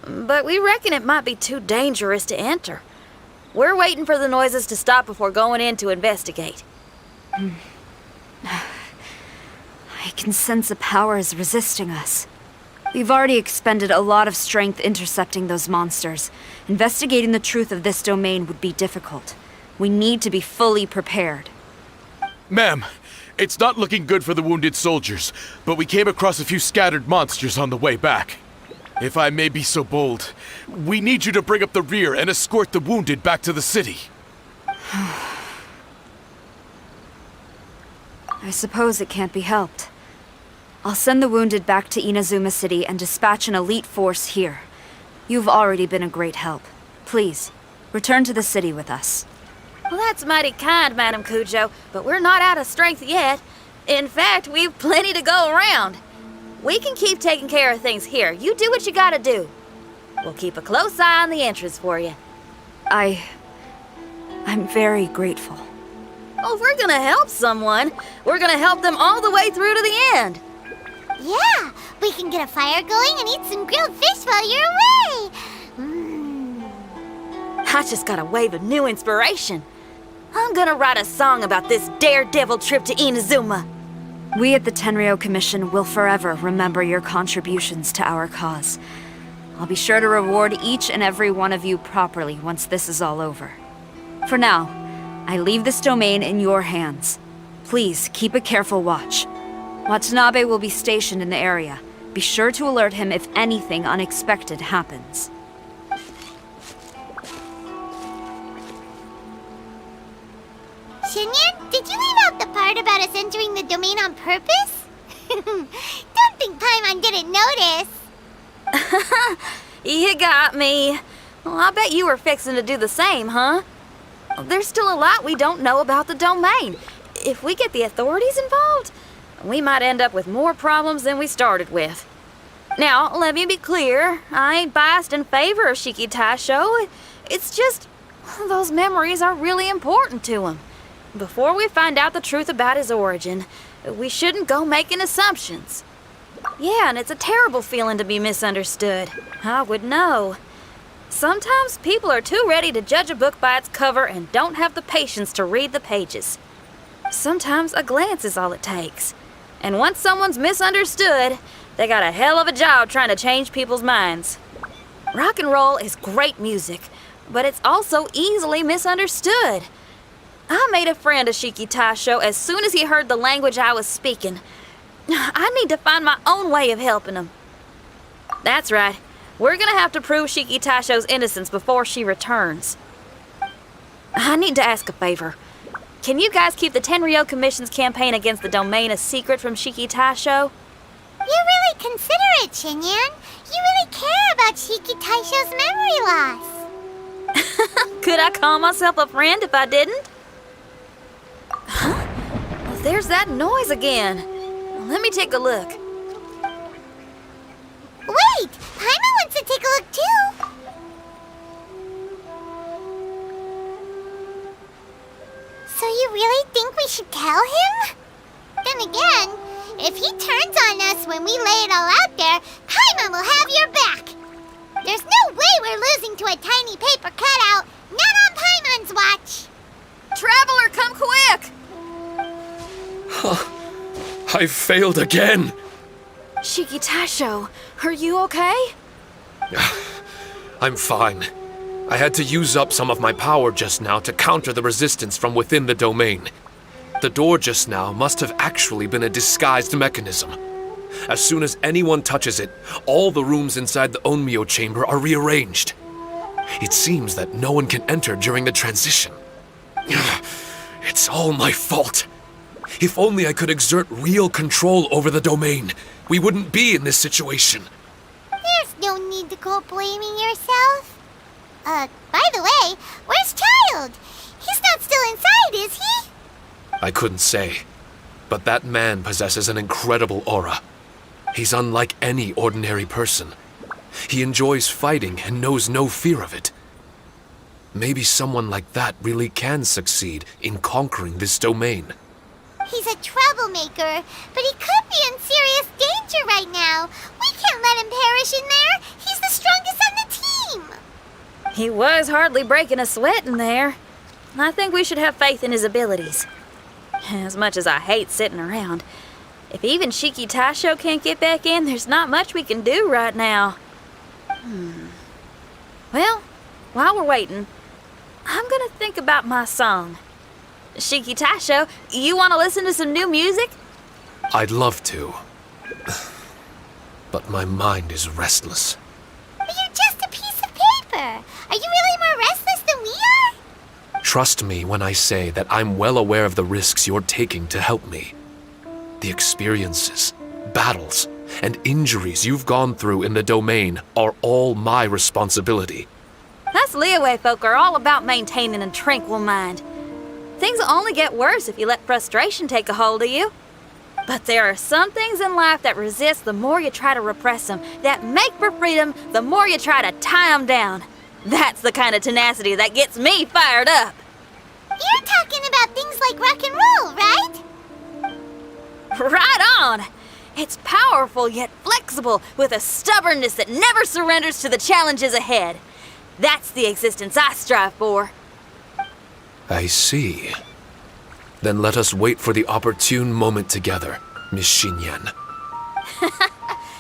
but we reckon it might be too dangerous to enter. We're waiting for the noises to stop before going in to investigate. I can sense a power is resisting us. We've already expended a lot of strength intercepting those monsters. Investigating the truth of this domain would be difficult. We need to be fully prepared. Ma'am, it's not looking good for the wounded soldiers, but we came across a few scattered monsters on the way back. If I may be so bold, we need you to bring up the rear and escort the wounded back to the city. I suppose it can't be helped. I'll send the wounded back to Inazuma City and dispatch an elite force here. You've already been a great help. Please, return to the city with us. Well, that's mighty kind, Madam Cujo, but we're not out of strength yet. In fact, we've plenty to go around. We can keep taking care of things here. You do what you gotta do. We'll keep a close eye on the entrance for you. I'm very grateful. Oh, if we're gonna help someone, we're gonna help them all the way through to the end. Yeah, we can get a fire going and eat some grilled fish while you're away. I just got a wave of new inspiration. I'm gonna write a song about this daredevil trip to Inazuma. We at the Tenryou Commission will forever remember your contributions to our cause. I'll be sure to reward each and every one of you properly once this is all over. For now, I leave this domain in your hands. Please keep a careful watch. Watanabe will be stationed in the area. Be sure to alert him if anything unexpected happens. Shinyan, did you leave out the part about us entering the domain on purpose? Don't think Paimon didn't notice. You got me. Well, I bet you were fixing to do the same, huh? There's still a lot we don't know about the domain. If we get the authorities involved, we might end up with more problems than we started with. Now, let me be clear. I ain't biased in favor of Shiki Taisho. It's just, those memories are really important to him. Before we find out the truth about his origin, we shouldn't go making assumptions. Yeah, and it's a terrible feeling to be misunderstood. I would know. Sometimes people are too ready to judge a book by its cover and don't have the patience to read the pages. Sometimes a glance is all it takes. And once someone's misunderstood, they got a hell of a job trying to change people's minds. Rock and roll is great music, but it's also easily misunderstood. I made a friend of Shiki Taisho as soon as he heard the language I was speaking. I need to find my own way of helping him. That's right. We're gonna have to prove Shiki Taisho's innocence before she returns. I need to ask a favor. Can you guys keep the Tenryou Commission's campaign against the domain a secret from Shiki Taisho? You're really considerate, Xinyan. You really care about Shiki Taisho's memory loss. Could I call myself a friend if I didn't? Huh? Well, there's that noise again. Let me take a look. Wait! Paimon wants to take a look too! So you really think we should tell him? Then again, if he turns on us when we lay it all out there, Paimon will have your back! There's no way we're losing to a tiny paper cutout, not on Paimon's watch! Traveler, come quick! I failed again! Shiki Taisho, are you okay? I'm fine. I had to use up some of my power just now to counter the resistance from within the domain. The door just now must have actually been a disguised mechanism. As soon as anyone touches it, all the rooms inside the Onmyo chamber are rearranged. It seems that no one can enter during the transition. It's all my fault. If only I could exert real control over the domain, we wouldn't be in this situation. There's no need to go blaming yourself. By the way, where's Child? He's not still inside, is he? I couldn't say, but that man possesses an incredible aura. He's unlike any ordinary person. He enjoys fighting and knows no fear of it. Maybe someone like that really can succeed in conquering this domain. He's a troublemaker, but he could be in serious danger right now. We can't let him perish in there. He's the strongest on the team. He was hardly breaking a sweat in there. I think we should have faith in his abilities. As much as I hate sitting around, if even Shiki Taisho can't get back in, there's not much we can do right now. Well, while we're waiting, I'm gonna think about my song. Shiki Taisho, you want to listen to some new music? I'd love to. But my mind is restless. But you're just a piece of paper. Are you really more restless than we are? Trust me when I say that I'm well aware of the risks you're taking to help me. The experiences, battles, and injuries you've gone through in the domain are all my responsibility. Us Liyue folk are all about maintaining a tranquil mind. Things will only get worse if you let frustration take a hold of you. But there are some things in life that resist the more you try to repress them, that make for freedom the more you try to tie them down. That's the kind of tenacity that gets me fired up. You're talking about things like rock and roll, right? Right on! It's powerful yet flexible, with a stubbornness that never surrenders to the challenges ahead. That's the existence I strive for. I see. Then let us wait for the opportune moment together, Miss Xinyan.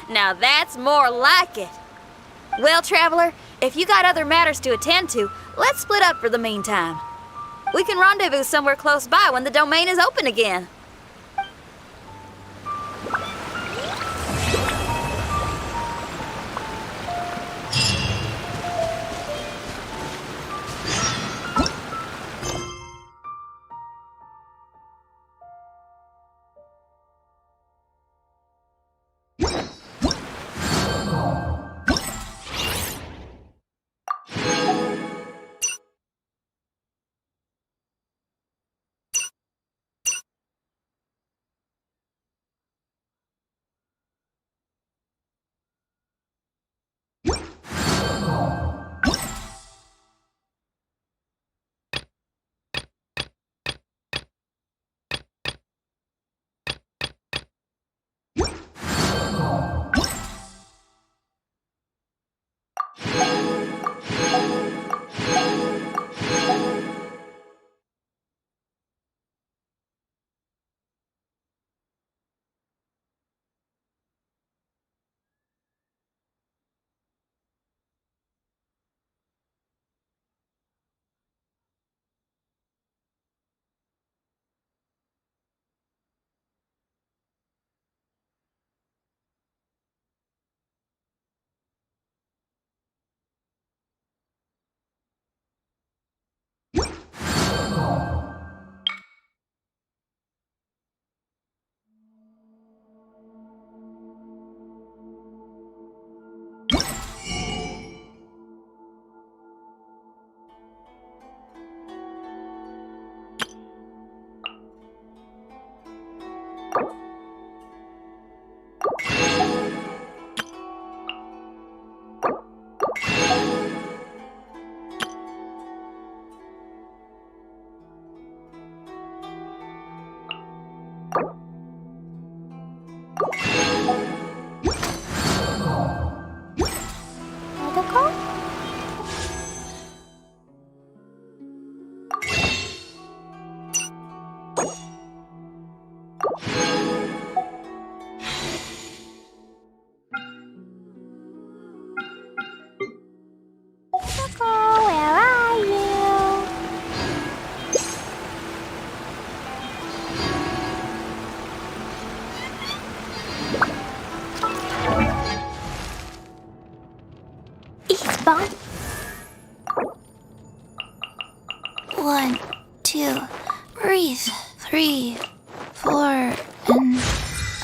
Now that's more like it. Well, Traveler, if you got other matters to attend to, let's split up for the meantime. We can rendezvous somewhere close by when the domain is open again. Coco, where are you? Eastbound. 1, 2, breathe. 3, 4,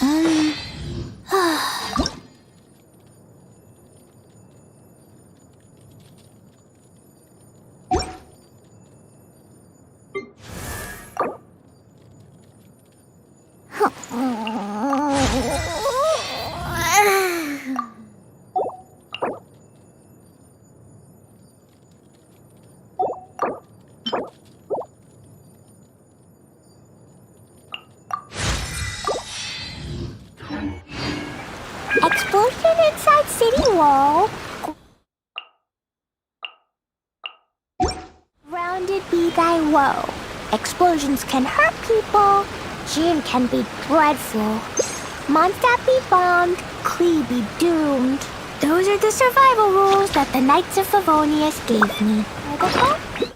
and explosion inside city wall. Rounded be thy woe. Explosions can hurt people. Gin can be dreadful. Mondstadt be bombed. Klee be doomed. Those are the survival rules that the Knights of Favonius gave me. Are they